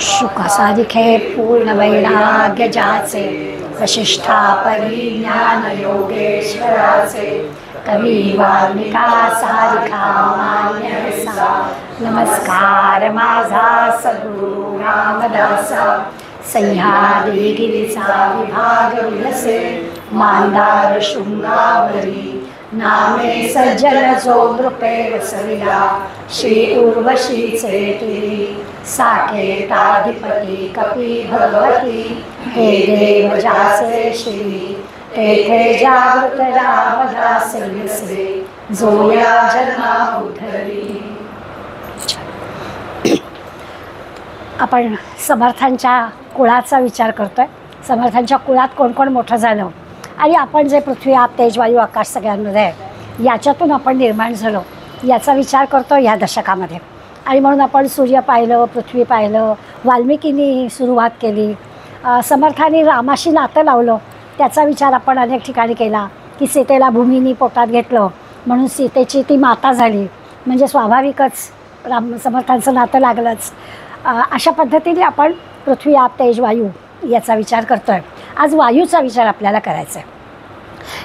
शुकसाधिके पूर्णवैराग्य जाचे वशिष्ठा परिज्ञान योगेश्वराचे कवी वाल्मिका सारिखा मान्य सा नमस्कार माझा सद्गुरु रामदासा सह्याद्री गिरीचा विभाग विलसे मांदार शृंगावरी नामे सज्जन जो नृपे वसविला श्री उर्वशीचे तिरी साकेताधिपती कपी भगवती हे देव जासे श्री तेथे जागृत रामदासे नसे जो या जन्मा उधरी. आपण समर्थांच्या कुळाचा विचार करतोय. समर्थांच्या कुळात कोण कोण मोठं झालं आणि आपण जे पृथ्वी आप तेज वायू आकाश सगळ्यांमध्ये आहे याच्यातून आपण निर्माण झालो याचा विचार करतो या दशकामध्ये. आणि म्हणून आपण सूर्य पाहिलं, पृथ्वी पाहिलं, वाल्मिकींनी सुरुवात केली, समर्थांनी रामाशी नातं लावलं त्याचा विचार आपण अनेक ठिकाणी केला की सीतेला भूमीनी पोटात घेतलं म्हणून सीतेची ती माता झाली म्हणजे स्वाभाविकच समर्थांचं नातं लागलंच. अशा पद्धतीने आपण पृथ्वी आप तेज वायू याचा विचार करतो आहे. आज वायूचा विचार आपल्याला करायचा आहे.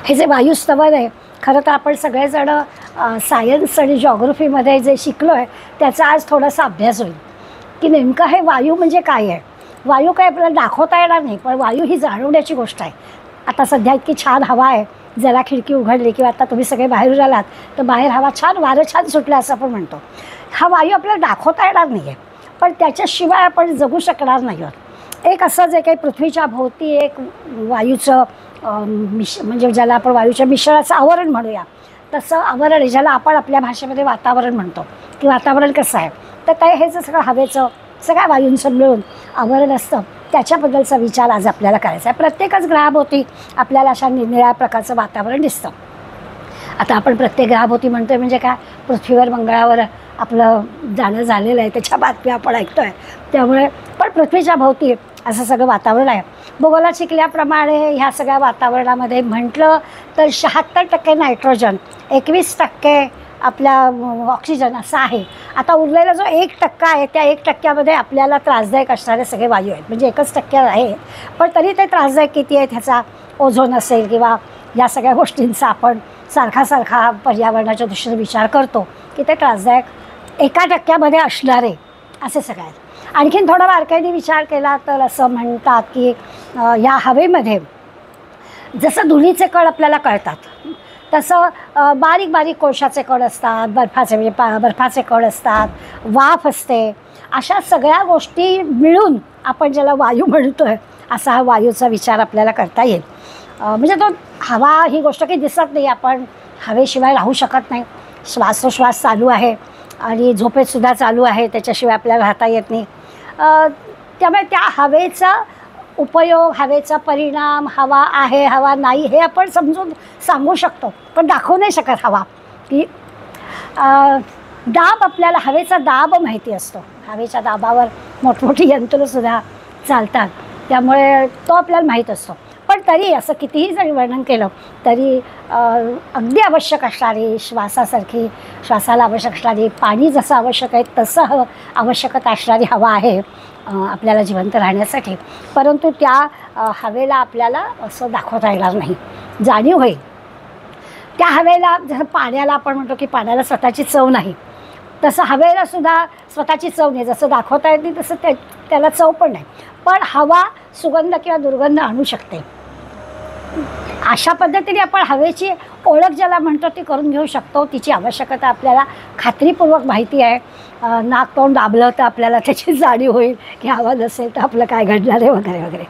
हे जे वायुस्तवन आहे खरं तर आपण सगळेजणं सायन्स आणि जॉग्रफीमध्ये जे शिकलो आहे त्याचा आज थोडासा अभ्यास होईल की नेमकं हे वायू म्हणजे काय आहे. वायू काय आपल्याला दाखवता येणार नाही पण वायू ही जाणवण्याची गोष्ट आहे. आता सध्या इतकी छान हवा आहे, जरा खिडकी उघडली किंवा आता तुम्ही सगळे बाहेर आलात तर बाहेर हवा छान, वारं छान सुटलं असं आपण म्हणतो. हा वायू आपल्याला दाखवता येणार नाही आहे पण त्याच्याशिवाय आपण जगू शकणार नाही आहोत. एक असं जे काही पृथ्वीच्या भोवती एक वायूचं म्हणजे ज्याला आपण वायूच्या मिश्रणाचं आवरण म्हणूया तसं आवरण आहे ज्याला आपण आपल्या भाषेमध्ये वातावरण म्हणतो की वातावरण कसं आहे तर ते हे जे सगळं हवेचं सगळ्या वायूंचं मिळून आवरण असतं त्याच्याबद्दलचा विचार आज आपल्याला करायचा आहे. प्रत्येकच ग्रहाभोवती आपल्याला अशा निरनिराळ्या प्रकारचं वातावरण दिसतं. आता आपण प्रत्येक ग्रहाभोवती म्हणतो आहे म्हणजे काय, पृथ्वीवर मंगळावर आपलं जाणं झालेलं आहे त्याच्या बातम्या आपण ऐकतो आहे त्यामुळे पण पृथ्वीच्या भोवती असं सगळं वातावरण आहे. भूगोलात शिकल्याप्रमाणे ह्या सगळ्या वातावरणामध्ये म्हटलं तर 76% नायट्रोजन, 21% आपला ऑक्सिजन असं आहे. आता उरलेला जो 1% आहे त्या 1%मध्ये आपल्याला त्रासदायक असणारे सगळे वायू आहेत म्हणजे 1% आहे पण तरी ते त्रासदायक किती आहेत ह्याचा ओझोन असेल किंवा या सगळ्या गोष्टींचा आपण सारखा पर्यावरणाच्या दृष्टीने विचार करतो की ते त्रासदायक 1% असणारे असे सगळे आहेत. आणखीन थोडा बारकाईने विचार केला तर असं म्हणतात की या हवेमध्ये जसं धुळीचे कण आपल्याला कळतात तसं बारीक बारीक कोळशाचे कण असतात, बर्फाचे कण असतात, वाफ असते. अशा सगळ्या गोष्टी मिळून आपण ज्याला वायू म्हणतो आहे असा हा वायूचा विचार आपल्याला करता येईल. म्हणजे तो हवा ही गोष्ट काही दिसत नाही, आपण हवेशिवाय राहू शकत नाही. श्वासोश्वास चालू आहे आणि झोपेतसुद्धा चालू आहे त्याच्याशिवाय आपल्याला राहता येत नाही. त्यामुळे त्या हवेचा उपयोग, हवेचा परिणाम, हवा आहे हवा नाही हे आपण समजून सांगू शकतो पण दाखवू नाही शकत. हवा की दाब आपल्याला हवेचा दाब माहिती असतो, हवेच्या दाबावर मोठमोठी यंत्रंसुद्धा चालतात त्यामुळे तो आपल्याला माहीत असतो. पण तरी असं कितीही जरी वर्णन केलं तरी अगदी आवश्यक असणारी श्वासासारखी, श्वासाला आवश्यक असणारी, पाणी जसं आवश्यक आहे तसं आवश्यकता असणारी हवा आहे आपल्याला जिवंत राहण्यासाठी. परंतु त्या हवेला आपल्याला असं दाखवता येणार नाही, जाणीव होईल. त्या हवेला जसं पाण्याला आपण म्हणतो की पाण्याला स्वतःची चव नाही तसं हवेलासुद्धा स्वतःची चव नाही. जसं दाखवता येत नाही तसं त्याला चव पण नाही. पण हवा सुगंध किंवा दुर्गंध आणू शकते. अशा पद्धतीने आपण हवेची ओळख ज्याला म्हणतो ती करून घेऊ शकतो. तिची आवश्यकता आपल्याला खात्रीपूर्वक माहिती आहे. नाक तोंड दाबलं तर आपल्याला त्याची जाणीव होईल की हवा नसेल तर आपलं काय घडणार आहे वगैरे वगैरे.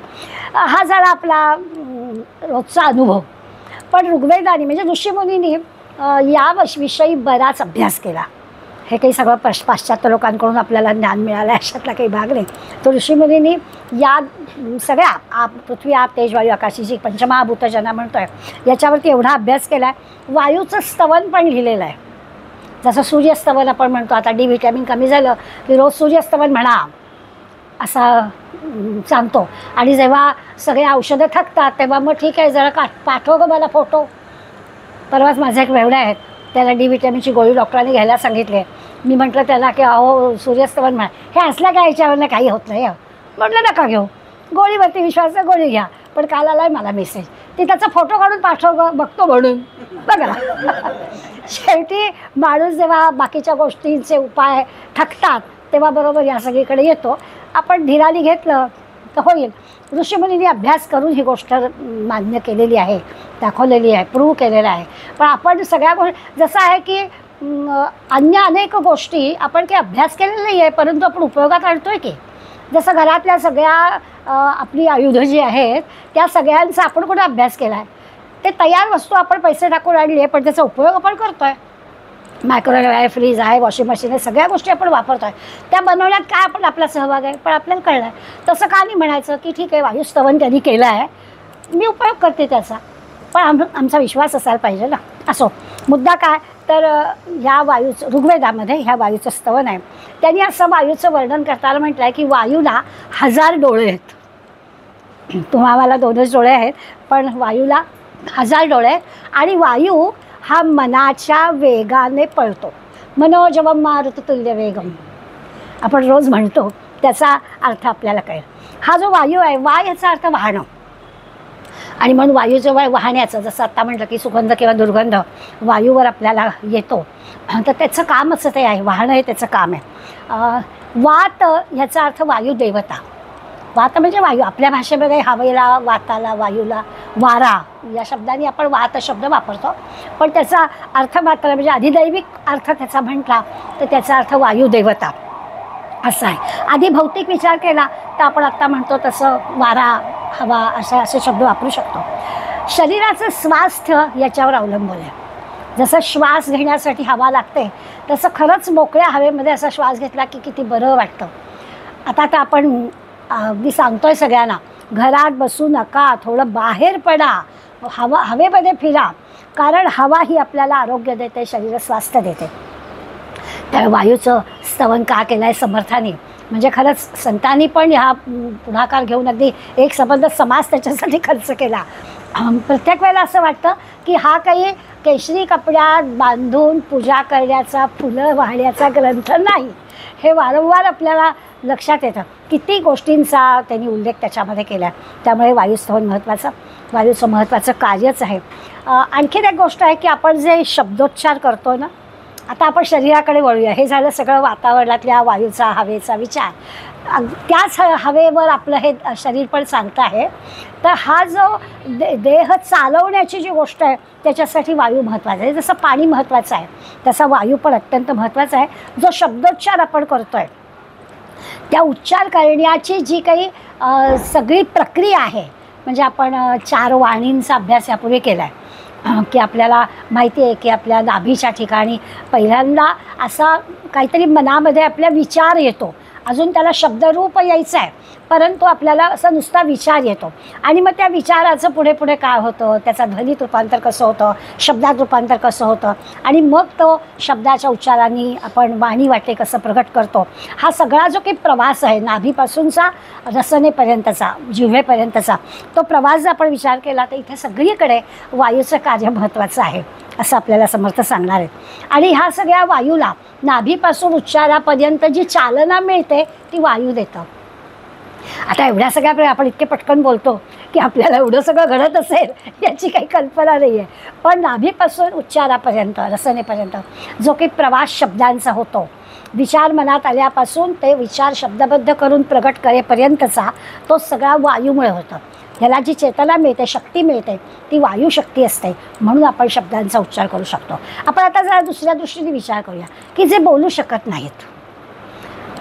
हा झाला आपला रोजचा अनुभव. पण ऋग्वेदानी म्हणजे ऋषीमुनींनी या विषयी बराच अभ्यास केला. हे काही सगळं पाश्चात्य लोकांकडून आपल्याला ज्ञान मिळालं अशातला काही भाग नाही. तर ऋषीमुनींनी या सगळ्या पृथ्वी आप तेज वायू आकाशी जी पंचमहाभूत ज्यांना म्हणतो आहे याच्यावरती एवढा अभ्यास केला आहे. वायूचं स्तवन पण लिहिलेलं आहे. जसं सूर्यस्तवन आपण म्हणतो, आता डी व्हिटॅमिन कमी झालं की रोज सूर्यस्तवन म्हणा असा सांगतो. आणि जेव्हा सगळे औषधं थकतात तेव्हा मग ठीक आहे जरा पाठव गं मला फोटो. परवाच माझे एक वेवडे आहेत त्याला डी व्हिटॅमिनची गोळी डॉक्टरांनी घ्यायला सांगितली आहे मी म्हटलं त्याला की अहो सूर्यस्तवन म्हणा, हे असल्या काय याच्यावरनं काही होत नाही. म्हटलं नका घेऊ, गोळीवरती विश्वास आहे, गोळी घ्या. पण काल आला आहे मला मेसेज, ती त्याचा फोटो काढून पाठव बघतो म्हणून. बघा शेवटी माणूस जेव्हा बाकीच्या गोष्टींचे उपाय ठकतात तेव्हा बरोबर या सगळीकडे येतो. आपण धीराने घेतलं तर होईल. ऋषीमुनींनी अभ्यास करून ही गोष्ट मान्य केलेली आहे, दाखवलेली आहे, प्रूव्ह केलेलं आहे. पण आपण सगळ्या गोष्टी जसं आहे की अन्य अनेक गोष्टी आपण काही अभ्यास केलेला नाही आहे, परंतु आपण उपयोगात आणतो आहे की. जसं घरातल्या सगळ्या आपली आयुधं जी आहेत त्या सगळ्यांचा आपण कुठे अभ्यास केला आहे. ते तयार वस्तू आपण पैसे टाकून आणली आहे, पण त्याचा उपयोग आपण करतो आहे. मायक्रोवेव्ह आहे, फ्रीज आहे, वॉशिंग मशीन आहे, सगळ्या गोष्टी आपण वापरतो आहे. त्या बनवण्यात काय आपण आपला सहभाग आहे, पण आपल्याला कळलं आहे. तसं का नाही म्हणायचं की ठीक आहे वायुस्तवन त्यांनी केलं आहे, मी उपयोग करते त्याचा, पण आमचा विश्वास असायला पाहिजे ना. असो, मुद्दा काय तर ह्या वायूचं ऋग्वेदामध्ये ह्या वायूचं स्तवन आहे. त्यांनी असं वायूचं वर्णन करताना म्हटलं आहे की वायूला 1000 डोळे आहेत. तुम्हाला 2च डोळे आहेत, पण वायूला 1000 डोळे आहेत. आणि वायू हा मनाच्या वेगाने पळतो. मनोजवम मारुततुल्य वेगम आपण रोज म्हणतो, त्याचा अर्थ आपल्याला कळेल. हा जो वायू आहे, वा याचा अर्थ वाहणं. आणि म्हणून वायूचं वाहण्याचं, जसं आत्ता म्हटलं की सुगंध किंवा दुर्गंध वायूवर आपल्याला येतो, तर त्याचं कामच ते आहे, वाहणं हे त्याचं काम आहे. वात ह्याचा अर्थ वायू देवता. वात म्हणजे वायू. आपल्या भाषेमध्ये हवेला, वाताला, वायूला वारा या शब्दाने आपण वात शब्द वापरतो, पण त्याचा अर्थ मात्र म्हणजे अधिदैविक अर्थ त्याचा म्हटला तर त्याचा अर्थ वायू देवता असा आहे. आधी भौतिक विचार केला तर आपण आत्ता म्हणतो तसं वारा, हवा असे शब्द वापरू शकतो. शरीराचं स्वास्थ्य याच्यावर अवलंबून आहे. जसं श्वास घेण्यासाठी हवा लागते, तसं खरंच मोकळ्या हवेमध्ये असा श्वास घेतला की किती बरं वाटतं. आता आपण अगदी सांगतोय सगळ्यांना, घरात बसू नका, थोडं बाहेर पडा, हवेमध्ये फिरा, कारण हवा ही आपल्याला आरोग्य देते, शरीर स्वास्थ्य देते. त्या वायूचं स्तवन का केलं आहे समर्थाने, म्हणजे खरंच संतांनी पण ह्या पुढाकार घेऊन अगदी एक संबंध समाज त्याच्यासाठी खर्च केला. प्रत्येक वेळेला असं वाटतं की हा काही केशरी कपड्यात बांधून पूजा करण्याचा, फुलं वाहण्याचा ग्रंथ नाही. हे वारंवार आपल्याला लक्षात येतं. किती गोष्टींचा त्यांनी उल्लेख त्याच्यामध्ये केला. त्यामुळे वायुस्तवन महत्त्वाचं, वायूचं महत्त्वाचं कार्यच आहे. आणखीन एक गोष्ट आहे की आपण जे शब्दोच्चार करतो ना, आता आपण शरीराकडे वळूया. हे झालं सगळं वातावरणातल्या वायूचा, हवेचा विचार. त्याच हवेवर आपलं हे शरीर पण चालतं आहे. तर हा जो देह चालवण्याची जी गोष्ट आहे त्याच्यासाठी वायू महत्त्वाचा आहे. जसं पाणी महत्त्वाचं आहे तसा वायू पण अत्यंत महत्त्वाचा आहे. जो शब्दोच्चार आपण करतो आहे त्या उच्चार करण्याची जी काही सगळी प्रक्रिया आहे, म्हणजे आपण 4 वाणींचा अभ्यास यापूर्वी केला आहे की आपल्याला माहिती आहे की आपल्या नाभीच्या ठिकाणी पहिल्यांदा असा काहीतरी मनामध्ये आपल्या विचार येतो. अजून त्याला शब्दरूप यायचं आहे, परंतु आपल्याला असा नुसता विचार येतो. आणि मग त्या विचाराचं पुढे पुढे काय होतं, त्याचा ध्वनीत रूपांतर कसं होतं, शब्दात रूपांतर कसं होतं, आणि मग तो शब्दाच्या उच्चारांनी आपण वाणी वाटे कसं प्रगट करतो. हा सगळा जो काही प्रवास आहे नाभीपासूनचा रसनेपर्यंतचा, जिव्हेपर्यंतचा, तो प्रवास जर आपण विचार केला तर इथे सगळीकडे वायूचं कार्य महत्त्वाचं आहे असं आपल्याला समर्थ सांगणार आहे. आणि ह्या सगळ्या वायूला नाभीपासून उच्चारापर्यंत जी चालना मिळते ती वायू देतं. आता एवढ्या सगळ्या आपण इतके पटकन बोलतो की आपल्याला एवढं सगळं घडत असेल याची काही कल्पना नाही आहे. पण नाभीपासून उच्चारापर्यंत, रसनेपर्यंत जो काही प्रवास शब्दांचा होतो, विचार मनात आल्यापासून ते विचार शब्दबद्ध करून प्रगट करेपर्यंतचा तो सगळा वायूमुळे होतं. ह्याला जी चेतना मिळते, शक्ती मिळते, ती वायुशक्ती असते. म्हणून आपण शब्दांचा उच्चार करू शकतो. आपण आता जरा दुसऱ्या दृष्टीने विचार करूया की जे बोलू शकत नाहीत,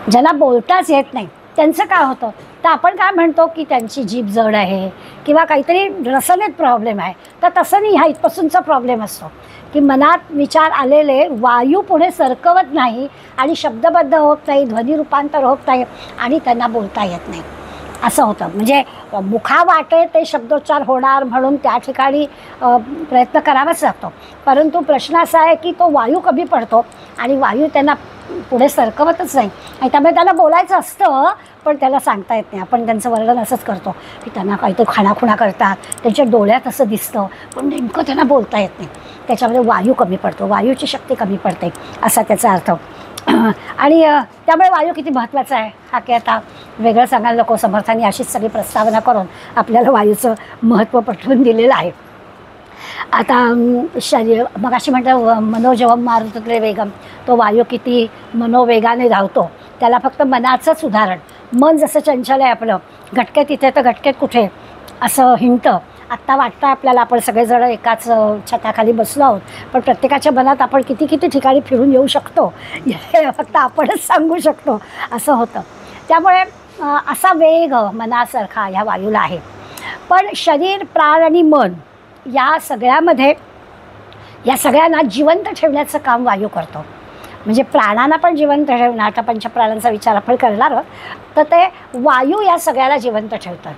ज्यांना बोलताच येत नाही, त्यांचं काय होतं. तर आपण काय म्हणतो की त्यांची जीभ जड आहे किंवा काहीतरी रसनेत प्रॉब्लेम आहे. तर तसं नाही, हा इथपासूनचा प्रॉब्लेम असतो की मनात विचार आलेले वायू पुढे सरकवत नाही आणि शब्दबद्ध होत नाही, ध्वनी रूपांतर होत नाही आणि त्यांना बोलता येत नाही असं होतं. म्हणजे मुखावाटे ते शब्दोच्चार होणार म्हणून त्या ठिकाणी प्रयत्न करावाच लागतो. परंतु प्रश्न असा आहे की तो वायू कमी पडतो आणि वायू त्यांना पुढे सरकवतच नाही. आणि त्यामुळे त्याला बोलायचं असतं पण त्याला सांगता येत नाही. आपण त्यांचं वर्णन असंच करतो की त्यांना काहीतरी खाणाखुणा करतात, त्यांच्या डोळ्यात असं दिसतं, पण नेमकं त्यांना बोलता येत नाही. त्याच्यामध्ये वायू कमी पडतो, वायूची शक्ती कमी पडते असा त्याचा अर्थ. आणि त्यामुळे वायू किती महत्त्वाचा आहे हा की आता वेगळं सांगायला नको. समर्थांनी अशीच सगळी प्रस्तावना करून आपल्याला वायूचं महत्त्व पटवून दिलेलं आहे. आता शरीर मग अशी म्हणतात मनोजवम मारुतले वेगम, तो वायू किती मनोवेगाने धावतो. त्याला फक्त मनाचंच उदाहरण, मन जसं चंचल आहे आपलं, घटकेत इथे तर घटकेत कुठे असं हिंडतं. आत्ता वाटतं आपल्याला आपण सगळेजण एकाच छताखाली बसलो आहोत, पण प्रत्येकाच्या मनात आपण किती किती ठिकाणी फिरून येऊ शकतो हे फक्त आपणच सांगू शकतो असं होतं. त्यामुळे असा वेग मनासारखा ह्या वायूला आहे. पण शरीर, प्राण आणि मन या सगळ्यामध्ये या सगळ्यांना जिवंत ठेवण्याचं काम वायू करतो. म्हणजे प्राणांना पण जिवंत ठेवणं, आता पंचप्राणांचा विचार आपण करणार आहोत, तर ते वायू या सगळ्याला जिवंत ठेवतात.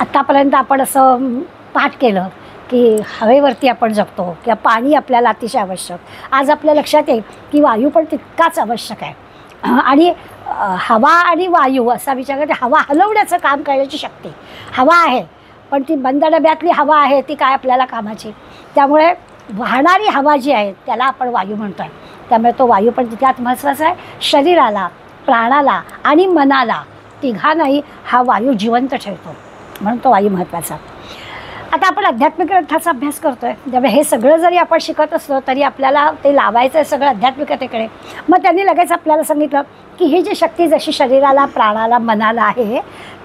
आत्तापर्यंत आपण असं पाठ केलं की हवेवरती आपण जगतो किंवा पाणी आपल्याला अतिशय आवश्यक. आज आपल्या लक्षात येईल की वायू पण तितकाच आवश्यक आहे. आणि हवा आणि वायू असा विचार करते, हवा हलवण्याचं काम करण्याची शक्ती हवा आहे, पण ती बंद डब्यातली हवा आहे ती काय आपल्याला कामाची. त्यामुळे वाहणारी हवा जी आहे त्याला आपण वायू म्हणतो आहे. त्यामुळे तो वायू पण तितक्यात महत्त्वाचा आहे. शरीराला, प्राणाला आणि मनाला तिघांनाही हा वायू जिवंत ठेवतो, म्हणून तो वायू महत्त्वाचा. आता आपण आध्यात्मिक ग्रंथाचा अभ्यास करतो आहे, त्यामुळे हे सगळं जरी आपण शिकत असलो तरी आपल्याला ते लावायचं आहे सगळं आध्यात्मिकतेकडे. मग त्यांनी लगेच आपल्याला सांगितलं की ही जी शक्ती जशी शरीराला, प्राणाला, मनाला आहे,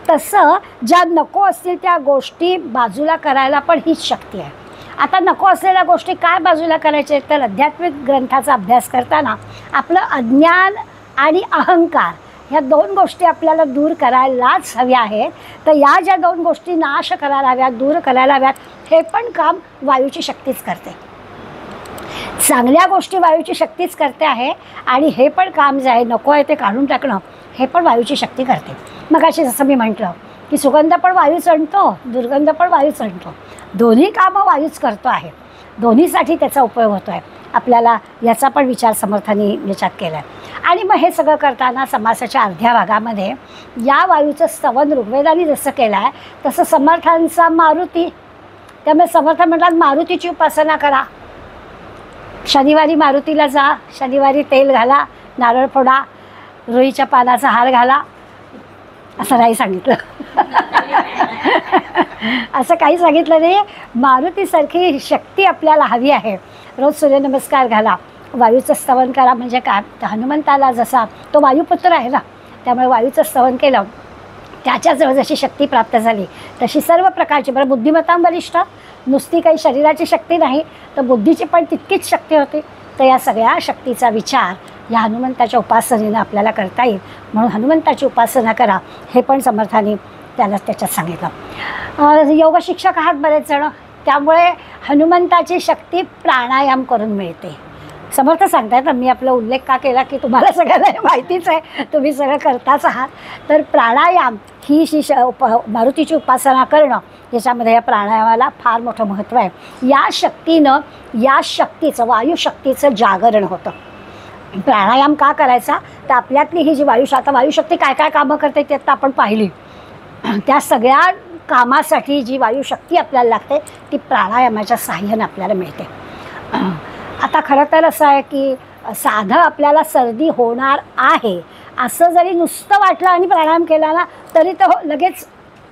तसं ज्या नको असतील त्या गोष्टी बाजूला करायला पण हीच शक्ती आहे. आता नको असलेल्या गोष्टी काय बाजूला करायचे, तर आध्यात्मिक ग्रंथाचा अभ्यास करताना आपलं अज्ञान आणि अहंकार ह्या दोन गोष्टी आपल्याला दूर करायलाच हव्या आहेत. तर या ज्या दोन गोष्टी नाश करायला हव्यात, दूर करायला हव्यात, हे पण काम वायूची शक्तीच करते. चांगल्या गोष्टी वायूची शक्तीच करते आहे, आणि हे पण काम जे आहे नको आहे ते काढून टाकणं, हे पण वायूची शक्ती करते. मग अशी जसं मी म्हटलं की सुगंध पण वायूच आणतो, दुर्गंध पण वायूच आणतो. दोन्ही कामं वायूच करतो आहे, दोन्हीसाठी त्याचा उपयोग होतो आहे. आपल्याला याचा पण विचार समर्थांनी याच्यात केला आहे. आणि मग हे सगळं करताना समासाच्या अर्ध्या भागामध्ये या वायूचं स्तवन ऋग्वेदाने जसं केलं आहे तसं समर्थांचा मारुती. त्यामुळे समर्थ म्हणतात मारुतीची उपासना करा. शनिवारी मारुतीला जा, शनिवारी तेल घाला, नारळ फोडा, रुईच्या पानाचा हार घाला, असं नाही सांगितलं असं काही सांगितलं नाही. मारुतीसारखी शक्ती आपल्याला हवी आहे. रोज सूर्यनमस्कार घाला, वायूचं स्तवन करा. म्हणजे काय, तर हनुमंताला जसा तो वायुपुत्र आहे ना, त्यामुळे वायूचं स्तवन केलं, त्याच्याजवळ जशी शक्ती प्राप्त झाली तशी सर्व प्रकारची, बरं बुद्धिमत्ता वरिष्ठ, नुसती काही शरीराची शक्ती नाही तर बुद्धीची पण तितकीच शक्ती होती. तर या सगळ्या शक्तीचा विचार या हनुमंताच्या उपासनेनं आपल्याला करता येईल. म्हणून हनुमंताची उपासना करा, हे पण समर्थांनी त्याला त्याच्यात सांगितलं. योग शिक्षक आहात बरेच जण, त्यामुळे हनुमंताची शक्ती प्राणायाम करून मिळते. समर्थ सांगतायत, मी आपला उल्लेख का केला की तुम्हाला सगळ्यांना माहितीच आहे, तुम्ही सगळं करताच आहात. तर प्राणायाम ही मारुतीची उपासना करणं, याच्यामध्ये या प्राणायामाला फार मोठं महत्त्व आहे. या शक्तीनं, या शक्तीचं, वायुशक्तीचं जागरण होतं. प्राणायाम का करायचा, तर आपल्यातली ही जी आता वायुशक्ती काय काय कामं करते ते आता आपण पाहिली. त्या सगळ्या कामासाठी जी वायुशक्ती आपल्याला लागते ती प्राणायामाच्या साहाय्याने आपल्याला मिळते. आता खरं तर असं आहे की साधं आपल्याला सर्दी होणार आहे असं जरी नुसतं वाटलं आणि प्राणायाम केला ना, तरी तो लगेच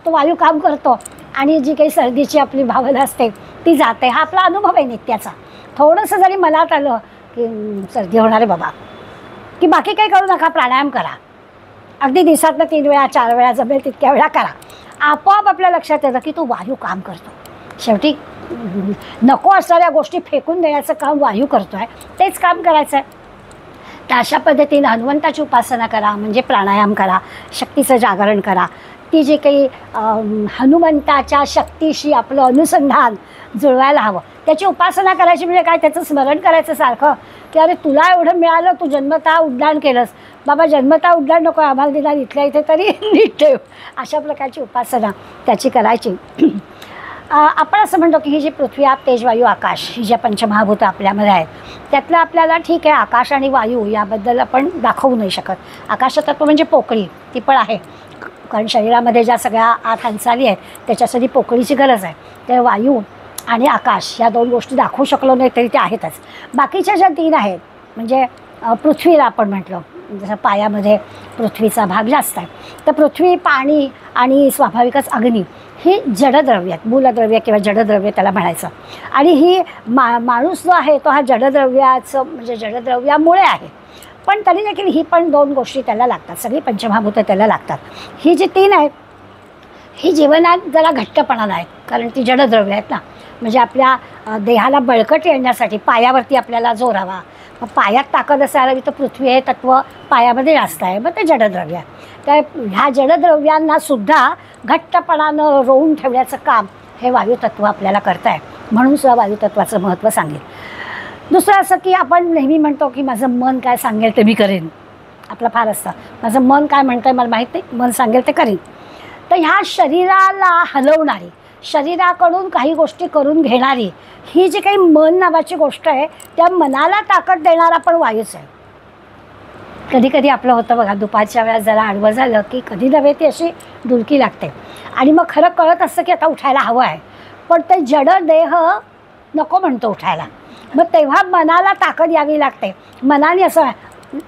तो वायू काम करतो आणि जी काही सर्दीची आपली भावना असते ती जाते. हा आपला अनुभव आहे नित्याचा. थोडंसं जरी मनात आलं की सर्दी होणार आहे बाबा, की बाकी काही करू नका, प्राणायाम करा. अगदी दिवसातनं 3 वेळा 4 वेळा जमेल तितक्या वेळा करा. आपोआप आपल्या लक्षात येतं की तो वायू काम करतो. शेवटी नको असणाऱ्या गोष्टी फेकून देण्याचं काम वायू करतो आहे, तेच काम करायचं आहे. तर अशा पद्धतीनं हनुमंताची उपासना करा, म्हणजे प्राणायाम करा, शक्तीचं जागरण करा. ती जी काही हनुमंताच्या शक्तीशी आपलं अनुसंधान जुळवायला हवं, त्याची उपासना करायची. म्हणजे काय, त्याचं स्मरण करायचं सारखं की अरे तुला एवढं मिळालं, तू जन्मतः उड्डाण केलंस बाबा, जन्मतः उड्डाण नको आम्हाला दिला, इथल्या इथे तरी नीट ठेव. अशा प्रकारची उपासना त्याची करायची. आपण असं म्हणतो की ही जी पृथ्वी, आप, तेज, वायू, आकाश, ही ज्या पंचमहाभूतं आपल्यामध्ये आहेत, त्यातलं आपल्याला ठीक आहे आकाश आणि वायू याबद्दल आपण दाखवू नाही शकत. आकाशतत्व म्हणजे पोकळी, ती पण आहे, कारण शरीरामध्ये ज्या सगळ्या आत हालचाली आहेत त्याच्यासाठी पोकळीची गरज आहे. ते वायू आणि आकाश या 2 गोष्टी दाखवू शकलो नाही तरी त्या आहेतच. बाकीच्या ज्या 3 आहेत, म्हणजे पृथ्वीला आपण म्हटलं, जसं पायामध्ये पृथ्वीचा भाग जास्त आहे, तर पृथ्वी, पाणी आणि स्वाभाविकच अग्नी ही जडद्रव्य आहेत, मूलद्रव्य किंवा जडद्रव्य त्याला म्हणायचं. आणि ही माणूस जो आहे तो हा जडद्रव्याचं म्हणजे जडद्रव्यामुळे आहे. पण तरी देखील ही पण 2 गोष्टी त्याला लागतात, सगळी पंचमहाभूतं त्याला लागतात. ही जी 3 आहेत ही जीवनात जरा घट्टपणाला आहेत, कारण ती जडद्रव्य आहेत ना. म्हणजे आपल्या देहाला बळकट येण्यासाठी पायावरती आपल्याला जोर हवा, मग पायात ताकद असायला हवी, तर पृथ्वी हे तत्त्व पायामध्ये जास्त आहे, मग ते जडद्रव्य आहे. त्या ह्या जडद्रव्यांना सुद्धा घट्टपणानं रोवून ठेवण्याचं काम हे वायुतत्व आपल्याला करत आहे. म्हणून सुद्धा वायुतत्वाचं महत्त्व सांगेल. दुसरं असं की आपण नेहमी म्हणतो की माझं मन काय सांगेल ते मी करेन. आपलं फार असतं, माझं मन काय म्हणतं आहे मला माहीत नाही, मन सांगेल ते करीन. तर ह्या शरीराला हलवणारी, शरीराकडून काही गोष्टी करून घेणारी ही जी काही मन नावाची गोष्ट आहे, त्या मनाला ताकद देणारा पण वायूच आहे. कधी कधी आपलं होतं बघा, दुपारच्या वेळा जरा आडवं झालं की कधी नव्हे ती अशी डुलकी लागते आणि मग खरं कळत असतं की आता उठायला हवं आहे, पण ते जड देह नको म्हणतो उठायला. मग तेव्हा मनाला ताकद यावी लागते. मनाने असं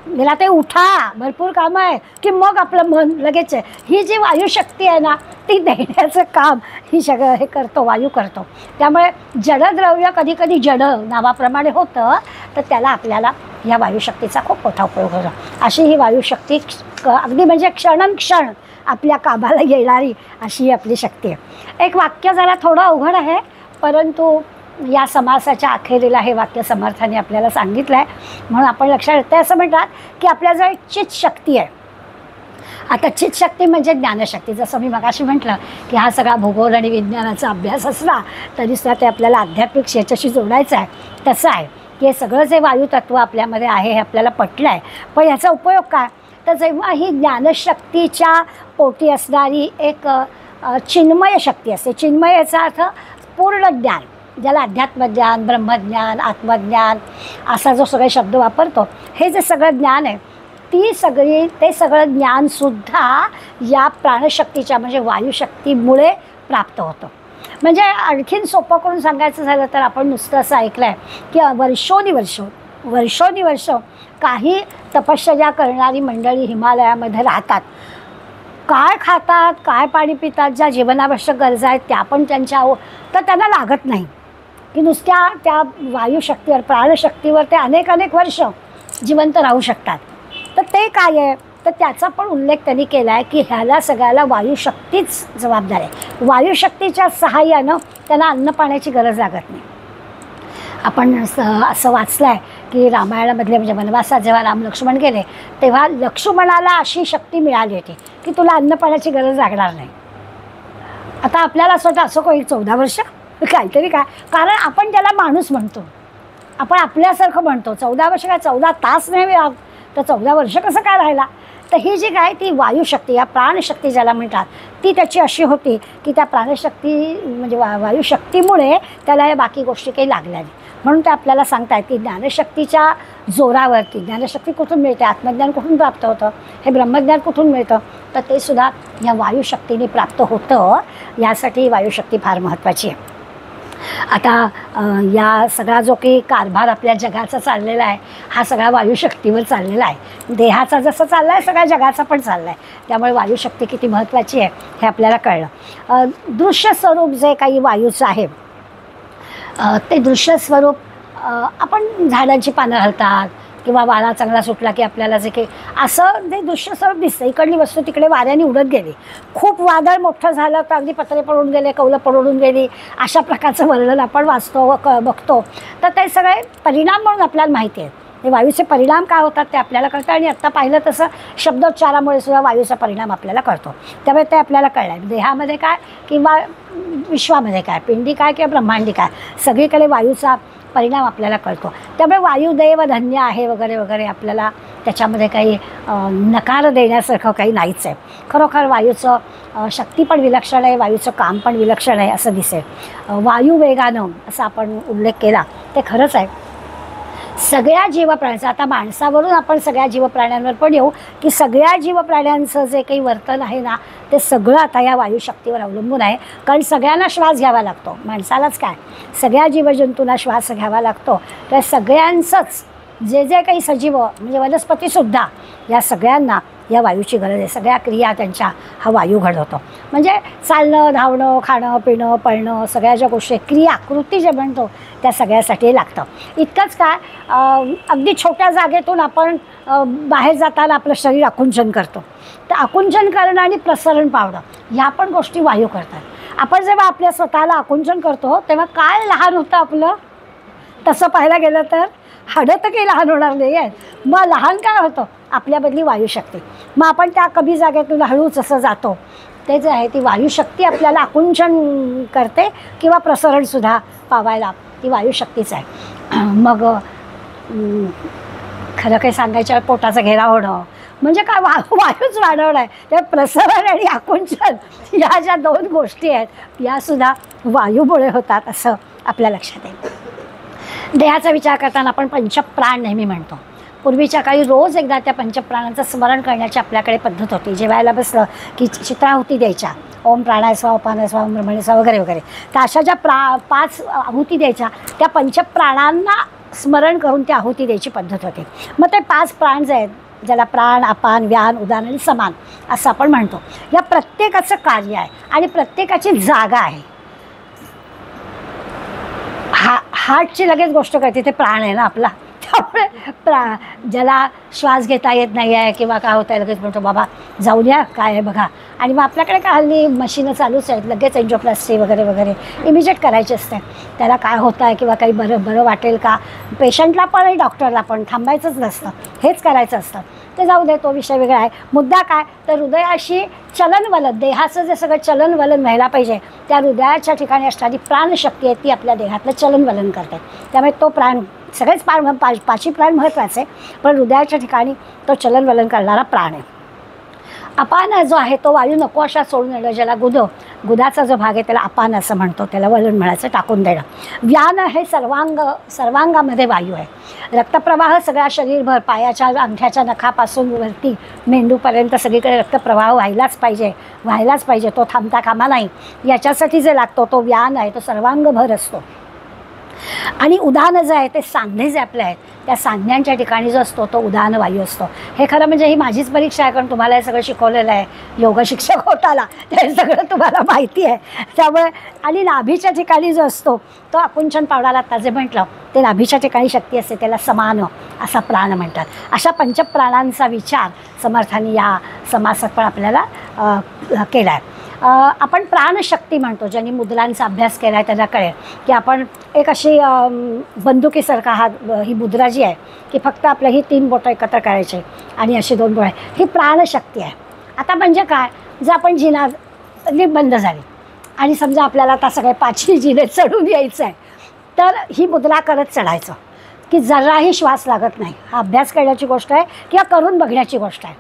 मला ते उठा, भरपूर कामं आहे, की मग आपलं मन लगेच आहे. ही जी वायुशक्ती आहे ना, ती देण्याचं काम ही सगळं हे करतो, वायू करतो. त्यामुळे जडद्रव्य कधी कधी जड नावाप्रमाणे होतं, तर त्याला आपल्याला ह्या वायुशक्तीचा खूप मोठा उपयोग होतो. अशी ही वायुशक्ती अगदी म्हणजे क्षणक्षण आपल्या कामाला येणारी अशी आपली शक्ती आहे. एक वाक्य जरा थोडं अवघड आहे, परंतु या समासाच्या अखेरीला हे वाक्य समर्थाने आपल्याला सांगितलं आहे, म्हणून आपण लक्षात येतं. असं म्हणतात की आपल्याजवळ एक चित्शक्ती आहे. आता चित्शक्ती म्हणजे ज्ञानशक्ती. जसं मी मगाशी म्हटलं की हा सगळा भूगोल आणि विज्ञानाचा अभ्यास असला तरीसुद्धा ते आपल्याला आध्यात्मिक याच्याशी जोडायचं आहे. तसं आहे की हे सगळं जे वायुतत्व आपल्यामध्ये आहे हे आपल्याला पटलं आहे, पण याचा उपयोग काय? तर जेव्हा ही ज्ञानशक्तीच्या पोटी असणारी एक चिन्मय शक्ती असते. चिन्मय याचा अर्थ पूर्ण ज्ञान, ज्याला अध्यात्मज्ञान, ब्रह्मज्ञान, आत्मज्ञान असा जो सगळे शब्द वापरतो, हे जे सगळं ज्ञान आहे ते सगळं ज्ञानसुद्धा या प्राणशक्तीच्या म्हणजे वायुशक्तीमुळे प्राप्त होतं. म्हणजे आणखीन सोपं करून सांगायचं झालं तर आपण नुसतं असं ऐकलं आहे की वर्षोनिवर्ष काही तपश्चर्या करणारी मंडळी हिमालयामध्ये राहतात. काय खातात, काय पाणी पितात, ज्या जीवनावश्यक गरजा आहेत त्या पण त्यांच्या तर त्यांना लागत नाही की नुसत्या त्या वायुशक्तीवर, प्राणशक्तीवर ते अनेक वर्ष जिवंत राहू शकतात. तर ते काय आहे, तर त्याचा पण उल्लेख त्यांनी केला आहे की ह्याला सगळ्याला वायुशक्तीच जबाबदार आहे. वायुशक्तीच्या सहाय्यानं त्यांना अन्न पाण्याची गरज लागत नाही. आपण असं वाचलं आहे की रामायणामधले म्हणजे वनवासात जेव्हा राम लक्ष्मण गेले तेव्हा लक्ष्मणाला अशी शक्ती मिळाली होती की तुला अन्न पाण्याची गरज लागणार नाही. आता आपल्याला असं वाटतं असं काही 14 वर्ष काहीतरी काय, कारण आपण त्याला माणूस म्हणतो, आपण आपल्यासारखं म्हणतो. 14 वर्ष काय, 14 तास नाही तर 14 वर्ष कसं काय राहिला. तर ही जी काय ती वायुशक्ती, या प्राणशक्ती ज्याला म्हणतात, ती त्याची अशी होती की त्या प्राणशक्ती म्हणजे वायुशक्तीमुळे त्याला या बाकी गोष्टी काही लागल्या नाही. म्हणून ते आपल्याला सांगतात की ज्ञानशक्तीच्या जोरावरती, ज्ञानशक्ती कुठून मिळते, आत्मज्ञान कुठून प्राप्त होतं, हे ब्रह्मज्ञान कुठून मिळतं, तर ते सुद्धा या वायुशक्तीने प्राप्त होतं. यासाठी वायुशक्ती फार महत्त्वाची आहे. आता या सगळा जो काही कारभार आपल्या जगाचा चाललेला आहे हा सगळा वायुशक्तीवर चाललेला आहे. देहाचा जसं चालला आहे सगळ्या जगाचा पण चालला आहे. त्यामुळे वायुशक्ती किती महत्त्वाची आहे हे आपल्याला कळलं. दृश्य स्वरूप जे काही वायूचं आहे ते दृश्य स्वरूप आपण झाडांची पानं हलतात किंवा वारा चांगला सुटला की आपल्याला जे काही असं ते दृश्य स्वरूप दिसतं. इकडली वस्तू तिकडे वाऱ्याने उडत गेली, खूप वादळ मोठं झालं तर अगदी पत्रे पडून गेले, कौलं पडून गेली, अशा प्रकारचं वर्णन आपण वाचतो बघतो. तर ते सगळे परिणाम म्हणून आपल्याला माहिती आहे. हे वायूचे परिणाम काय होतात ते आपल्याला कळतं. आणि आत्ता पाहिलं तसं शब्दोच्चारामुळे सुद्धा वायूचा परिणाम आपल्याला कळतो. त्यामुळे ते आपल्याला कळलं आहे देहामध्ये काय किंवा विश्वामध्ये काय, पिंडी काय किंवा ब्रह्मांडी काय, सगळीकडे वायूचा परिणाम आपल्याला कळतो. त्यामुळे वायुदेव धन्य आहे वगैरे वगैरे आपल्याला त्याच्यामध्ये काही नकार देण्यासारखं काही नाहीच आहे. खरोखर वायूचं शक्ती पण विलक्षण आहे, वायूचं काम पण विलक्षण आहे असं दिसेल. वायुवेगानं असा आपण उल्लेख केला ते खरंच आहे. सगळ्या जीवप्राण्यांचं, आता माणसावरून आपण सगळ्या जीवप्राण्यांवर पण येऊ की सगळ्या जीवप्राण्यांचं जे काही वर्तन आहे ना ते सगळं आता या वायुशक्तीवर अवलंबून आहे. कारण सगळ्यांना श्वास घ्यावा लागतो, माणसालाच काय सगळ्या जीवजंतूंना श्वास घ्यावा लागतो. तर सगळ्यांचंच जे जे काही सजीव म्हणजे वनस्पतीसुद्धा या सगळ्यांना या वायूची गरज आहे. सगळ्या क्रिया त्यांच्या हा वायू घडवतो. म्हणजे चालणं, धावणं, खाणं, पिणं, पळणं, सगळ्या ज्या गोष्टी क्रिया कृती जे म्हणतो त्या सगळ्यासाठी लागतं. इतकंच काय, अगदी छोट्या जागेतून आपण बाहेर जाताना आपलं शरीर आकुंचन करतो. तर आकुंचन करणं आणि प्रसरण पावणं ह्या पण गोष्टी वायू करतात. आपण जेव्हा आपल्या स्वतःला आकुंचन करतो तेव्हा काय लहान होतं आपलं, तसं पाहायला गेलं तर हाडं तर काही लहान होणार नाही आहेत. मग लहान काय होतं, आपल्याबदली वायुशक्ती. मग आपण त्या कमी जागेतून हळूच असं जातो. ते जे आहे ती वायुशक्ती आपल्याला आकुंचन करते किंवा प्रसरणसुद्धा पावायला ती वायुशक्तीच आहे. मग खरं काही सांगायच्या पोटाचा घेरा होणं म्हणजे काय, वायूच वाढवणं आहे. त्या प्रसरण आणि आकुंचन या ज्या दोन गोष्टी आहेत यासुद्धा वायूमुळे होतात असं आपल्या लक्षात येईल. देहाचा विचार करताना आपण पंचप्राण नेहमी म्हणतो. पूर्वीच्या काळी रोज एकदा त्या पंचप्राणांचं स्मरण करण्याची आपल्याकडे पद्धत होती. जेवायला बसलं की चित्राहुती द्यायच्या, ओम प्राणाय स्वाहा, अपानाय स्वाहा, ओम ब्रह्मणे स्वाहा वगैरे वगैरे. तर अशा ज्या 5 आहुती द्यायच्या त्या पंचप्राणांना स्मरण करून त्या आहुती द्यायची पद्धत होती. मग ते 5 प्राण जे आहेत, ज्याला प्राण, अपान, व्यान, उदान आणि समान असं आपण म्हणतो, या प्रत्येकाचं कार्य आहे आणि प्रत्येकाची जागा आहे. हार्टची लगेच गोष्ट करते, ते प्राण आहे ना आपला. त्यामुळे ज्याला श्वास घेता येत नाही आहे किंवा काय होतं आहे लगेच म्हणतो बाबा जाऊन या काय आहे बघा. आणि मग आपल्याकडे काय हल्ली मशीनं चालूच आहेत, लगेच एन्जिओप्लास्टी वगैरे वगैरे इमिजिएट करायची असते. त्याला काय होतं आहे किंवा काही बरं वाटेल का, पेशंटला पण आणि डॉक्टरला पण थांबायचंच नसतं, हेच करायचं असतं. ते जाऊ दे, तो विषय वेगळा आहे. मुद्दा काय तर हृदयाशी चलनवलन, देहाचं जे सगळं चलनवलन व्हायला पाहिजे त्या हृदयाच्या ठिकाणी असणारी प्राणशक्ती आहे ती आपल्या देहातलं चलनवलन करते. त्यामुळे तो प्राण, सगळेच पाचही प्राण महत्त्वाचे, पण हृदयाच्या ठिकाणी तो चलनवलन करणारा प्राण आहे. अपान जो आहे तो वायू नको अशा सोडून येणं, ज्याला गुदाचा जो भाग आहे त्याला अपान असं म्हणतो, त्याला वलन म्हणायचं, टाकून देणं. व्यान हे सर्वांगामध्ये वायू आहे. रक्तप्रवाह सगळ्या शरीरभर, पायाच्या अंगठ्याच्या नखापासून वरती मेंदूपर्यंत सगळीकडे रक्तप्रवाह व्हायलाच पाहिजे, तो थांबता कामा नाही. याच्यासाठी जे लागतो तो व्यान आहे, तो सर्वांगभर असतो. आणि उदान जे आहे ते सांधे जे आपले आहेत त्या सांध्यांच्या ठिकाणी जो असतो तो उदान वायू असतो. हे खरं म्हणजे ही माझीच परीक्षा आहे, कारण तुम्हाला हे सगळं शिकवलेलं आहे, योग शिक्षक होताला ते सगळं तुम्हाला माहिती आहे. त्यामुळे आणि नाभीच्या ठिकाणी जो असतो तो आकुंचन पावडाला आता जे म्हटलं ते नाभीच्या ठिकाणी शक्ती असते, त्याला समान असा प्राण म्हणतात. अशा पंचप्राणांचा विचार समर्थांनी या समासात पण आपल्याला केला आहे. आपण प्राणशक्ती म्हणतो. ज्यांनी मुद्रांचा अभ्यास केला आहे त्यांना कळेल की आपण एक अशी बंदुकीसारखा ही मुद्रा जी आहे की फक्त आपल्या ही 3 बोटं एकत्र करायची आणि अशी 2 बोटं ही प्राणशक्ती आहे. आता म्हणजे काय, जर आपण जिना बंद झाली आणि समजा आपल्याला आता सगळे 5ही जिने चढून यायचं आहे तर ही मुद्रा करत चढायचं की जराही श्वास लागत नाही. हा अभ्यास करण्याची गोष्ट आहे किंवा करून बघण्याची गोष्ट आहे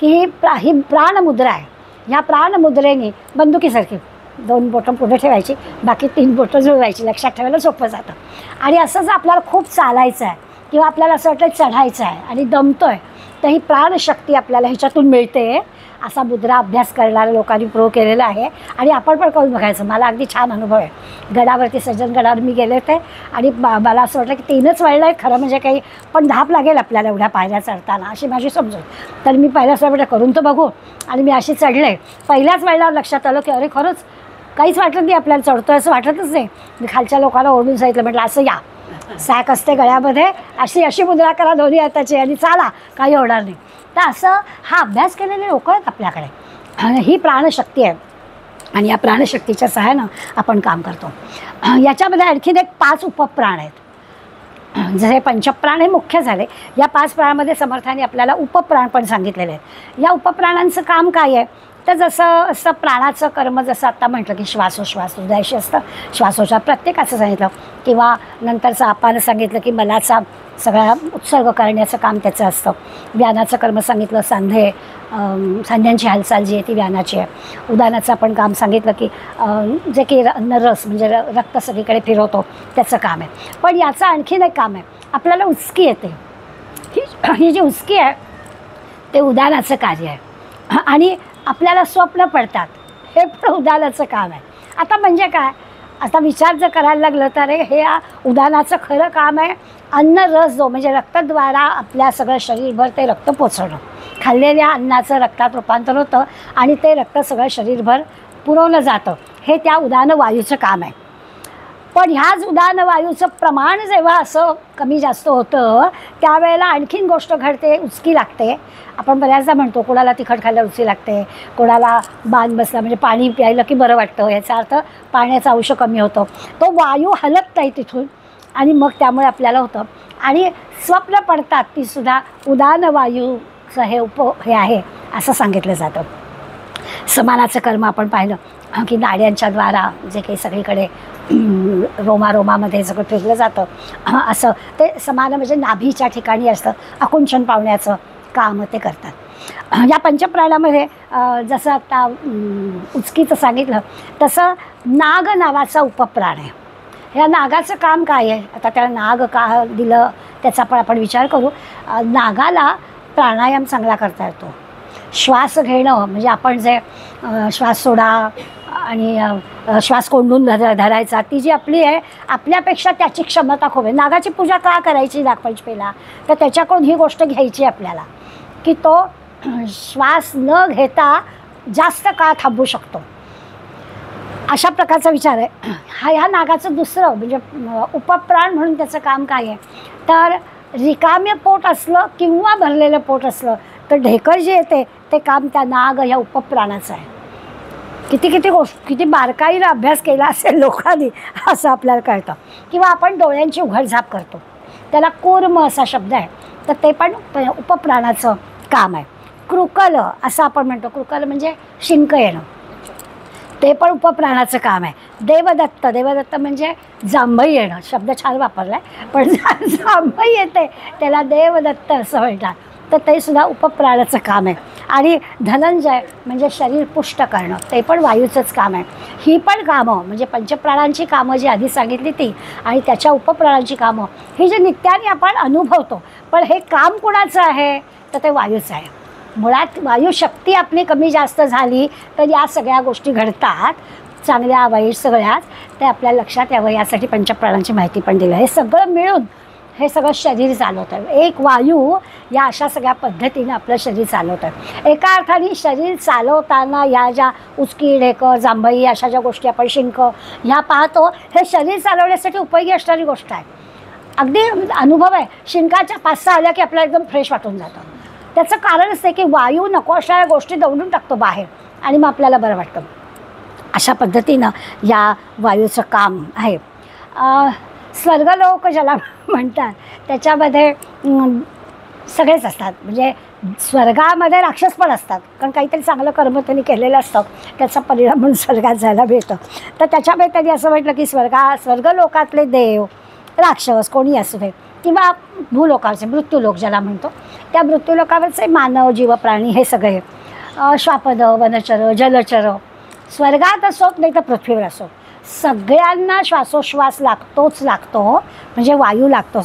की ही प्राणमुद्रा आहे. ह्या प्राणमुद्रेने बंदुकीसारखी 2 बोटं पुढे ठेवायची, बाकी 3 बोटं जुळवायची. लक्षात ठेवायला सोपं जातं. आणि असं जर आपल्याला खूप चालायचं आहे किंवा आपल्याला असं वाटतं चढायचं आहे आणि दमतो आहे तर ही प्राणशक्ती आपल्याला ह्याच्यातून मिळते. असा मुद्रा अभ्यास करणाऱ्या लोकांनी प्रूव्ह केलेला आहे आणि आपण पण करून बघायचं. मला अगदी छान अनुभव आहे. गडावरती सज्जनगडावर मी गेले होते आणि मला असं वाटलं की 3च वळलं आहे खरं म्हणजे काही, पण धाप लागेल आपल्याला एवढ्या पायऱ्या चढताना अशी माझी समजून. तर मी पहिल्याच वेळेला करून तर बघू आणि मी अशी चढले. पहिल्याच वेळेला लक्षात आलं की अरे खरंच काहीच वाटत नाही, आपल्याला चढतोय असं वाटतच नाही. मी खालच्या लोकांना ओरडून सांगितलं, म्हटलं असं या, सॅक असते गळ्यामध्ये, अशी मुद्रा करा दोन्ही हाताची आणि चाला, काही होणार नाही. तर असं हा अभ्यास केलेले लोक आहेत आपल्याकडे. ही प्राणशक्ती आहे आणि या प्राणशक्तीच्या सहाय्यानं आपण काम करतो. याच्यामध्ये आणखीन एक 5 उपप्राण आहेत. जसे पंचप्राण हे मुख्य झाले, या 5 प्राणामध्ये समर्थांनी आपल्याला उपप्राण पण सांगितलेले आहेत. या उपप्राणांचं काम काय आहे तर जसं असं प्राणाचं कर्म, जसं आत्ता म्हटलं की श्वासोश्वास हृदयाशी असतं, श्वासोश्वास प्रत्येकाचं सांगितलं, किंवा नंतरचं आपण सांगितलं की मलाचा सगळा उत्सर्ग करण्याचं काम त्याचं असतं. व्यानाचं कर्म सांगितलं, सांध्यांची हालचाल जी आहे ती व्यानाची आहे. उदानाचं आपण काम सांगितलं की जे की रस म्हणजे रक्त सगळीकडे फिरवतो त्याचं काम आहे. पण याचं आणखीन एक काम आहे, आपल्याला उचकी येते, ही जी उचकी आहे ते उदानाचं कार्य आहे. आणि आपल्याला स्वप्न पडतात, हे पण उदानाचं काम आहे. आता म्हणजे काय, आता विचार जर करायला लागलं तर हे या उदानाचं खरं काम आहे अन्न रस जो म्हणजे रक्तद्वारा आपल्या सगळं शरीरभर ते रक्त पोचवणं. खाल्लेल्या अन्नाचं रक्तात रूपांतर होतं आणि ते रक्त सगळं शरीरभर पुरवलं जातं. हे त्या उदान वायूचं काम आहे. पण ह्याच उदान वायूचं प्रमाण जेव्हा असं कमी जास्त होतं त्यावेळेला आणखीन गोष्ट घडते, उचकी लागते. आपण बऱ्याचदा म्हणतो कोणाला तिखट खायला उचकी लागते, कोणाला बाण बसला म्हणजे पाणी प्यायलं की बरं वाटतं. याचा अर्थ पाण्याचं अंश कमी होतं. तो वायू हलत नाही तिथून आणि मग त्यामुळे आपल्याला होतं. आणि स्वप्न पडतात तीसुद्धा उदान वायूचं हे आहे असं सांगितलं जातं. समानाचं कर्म आपण पाहिलं की नाड्यांच्या द्वारा जे काही सगळीकडे रोमारोमामध्ये सगळं फिरलं जातं असं ते समान म्हणजे नाभीच्या ठिकाणी असतं. आकुंचन पावण्याचं काम ते करतात. या पंचप्राणामध्ये जसं आता उचकीचं सांगितलं तसं नाग नावाचा उपप्राण आहे. ह्या नागाचं काम काय आहे? आता त्याला नाग का दिलं त्याचा पण आपण विचार करू. नागाला प्राणायाम चांगला करता येतो. श्वास घेणं म्हणजे आपण जे श्वास सोडा आणि श्वास कोंडून धरायचा ती जी आपली आहे आपल्यापेक्षा त्याची क्षमता खूप आहे. नागाची पूजा का करायची नागपंचमीला? तर त्याच्याकडून ही गोष्ट घ्यायची आपल्याला की तो श्वास न घेता जास्त काळ थांबू शकतो. अशा प्रकारचा विचार आहे. ह्या नागाचं दुसरं म्हणजे उपप्राण म्हणून त्याचं काम काय आहे तर रिकामे पोट असलं किंवा भरलेलं पोट असलं तर ढेकर जे येते ते काम त्या नाग ह्या उपप्राणाचं आहे. किती बारकाईनं अभ्यास केला असेल लोकांनी असं आपल्याला कळतं. किंवा आपण डोळ्यांची उघडझाप करतो त्याला कूर्म असा शब्द आहे तर ते पण उपप्राणाचं काम आहे. कृकल असं आपण म्हणतो. कृकल म्हणजे शिंक येणं ते पण उपप्राणाचं काम आहे. देवदत्त म्हणजे जांभई येणं शब्द छान वापरला आहे पण जांभई येते त्याला देवदत्त असं म्हणतात तर ते सुद्धा उपप्राणाचं काम आहे. आणि धनंजय म्हणजे शरीर पुष्ट करणं ते पण वायूचंच काम आहे. ही पण कामं म्हणजे पंचप्राणांची कामं जी आधी सांगितली ती आणि त्याच्या उपप्राणांची कामं ही जी नित्याने आपण अनुभवतो पण हे काम कुणाचं आहे तर ते वायूचं आहे. मुळात वायुशक्ती आपली कमी जास्त झाली तर या सगळ्या गोष्टी घडतात चांगल्या वाईट सगळ्याच. ते आपल्याला लक्षात यावं यासाठी पंचप्राणांची माहिती पण दिली. हे सगळं मिळून हे सगळं शरीर चालवतं. एक वायू या अशा सगळ्या पद्धतीनं आपलं शरीर चालवतं. एका अर्थाने शरीर चालवताना या ज्या उचकी ढेकर जांभई अशा ज्या गोष्टी आपण शिंक ह्या पाहतो हे शरीर चालवण्यासाठी उपयोगी असणारी गोष्ट आहे. अगदी अनुभव आहे. शिंकाच्या 5-6 आल्या की आपल्याला एकदम फ्रेश वाटून जातं. त्याचं कारण असते की वायू नको असणाऱ्या गोष्टी दौडून टाकतो बाहेर आणि मग आपल्याला बरं वाटतं. अशा पद्धतीनं या वायूचं काम आहे. स्वर्गलोक ज्याला म्हणतात त्याच्यामध्ये सगळेच असतात. म्हणजे स्वर्गामध्ये राक्षस पण असतात कारण काहीतरी चांगलं कर्म त्यांनी केलेलं असतं त्याचा परिणाम म्हणून स्वर्गात जायला भेटतं. तर त्याच्यामध्ये त्यांनी असं म्हटलं की स्वर्गलोकातले देव राक्षस कोणी असू दे किंवा भूलोकाचे मृत्यूलोक ज्याला म्हणतो त्या मृत्यूलोकावरचे मानव जीव प्राणी हे सगळे श्वापद वनचर जलचर स्वर्गात असोत नाही तर पृथ्वीवर असो सगळ्यांना श्वासोश्वास लागतो म्हणजे वायू लागतो.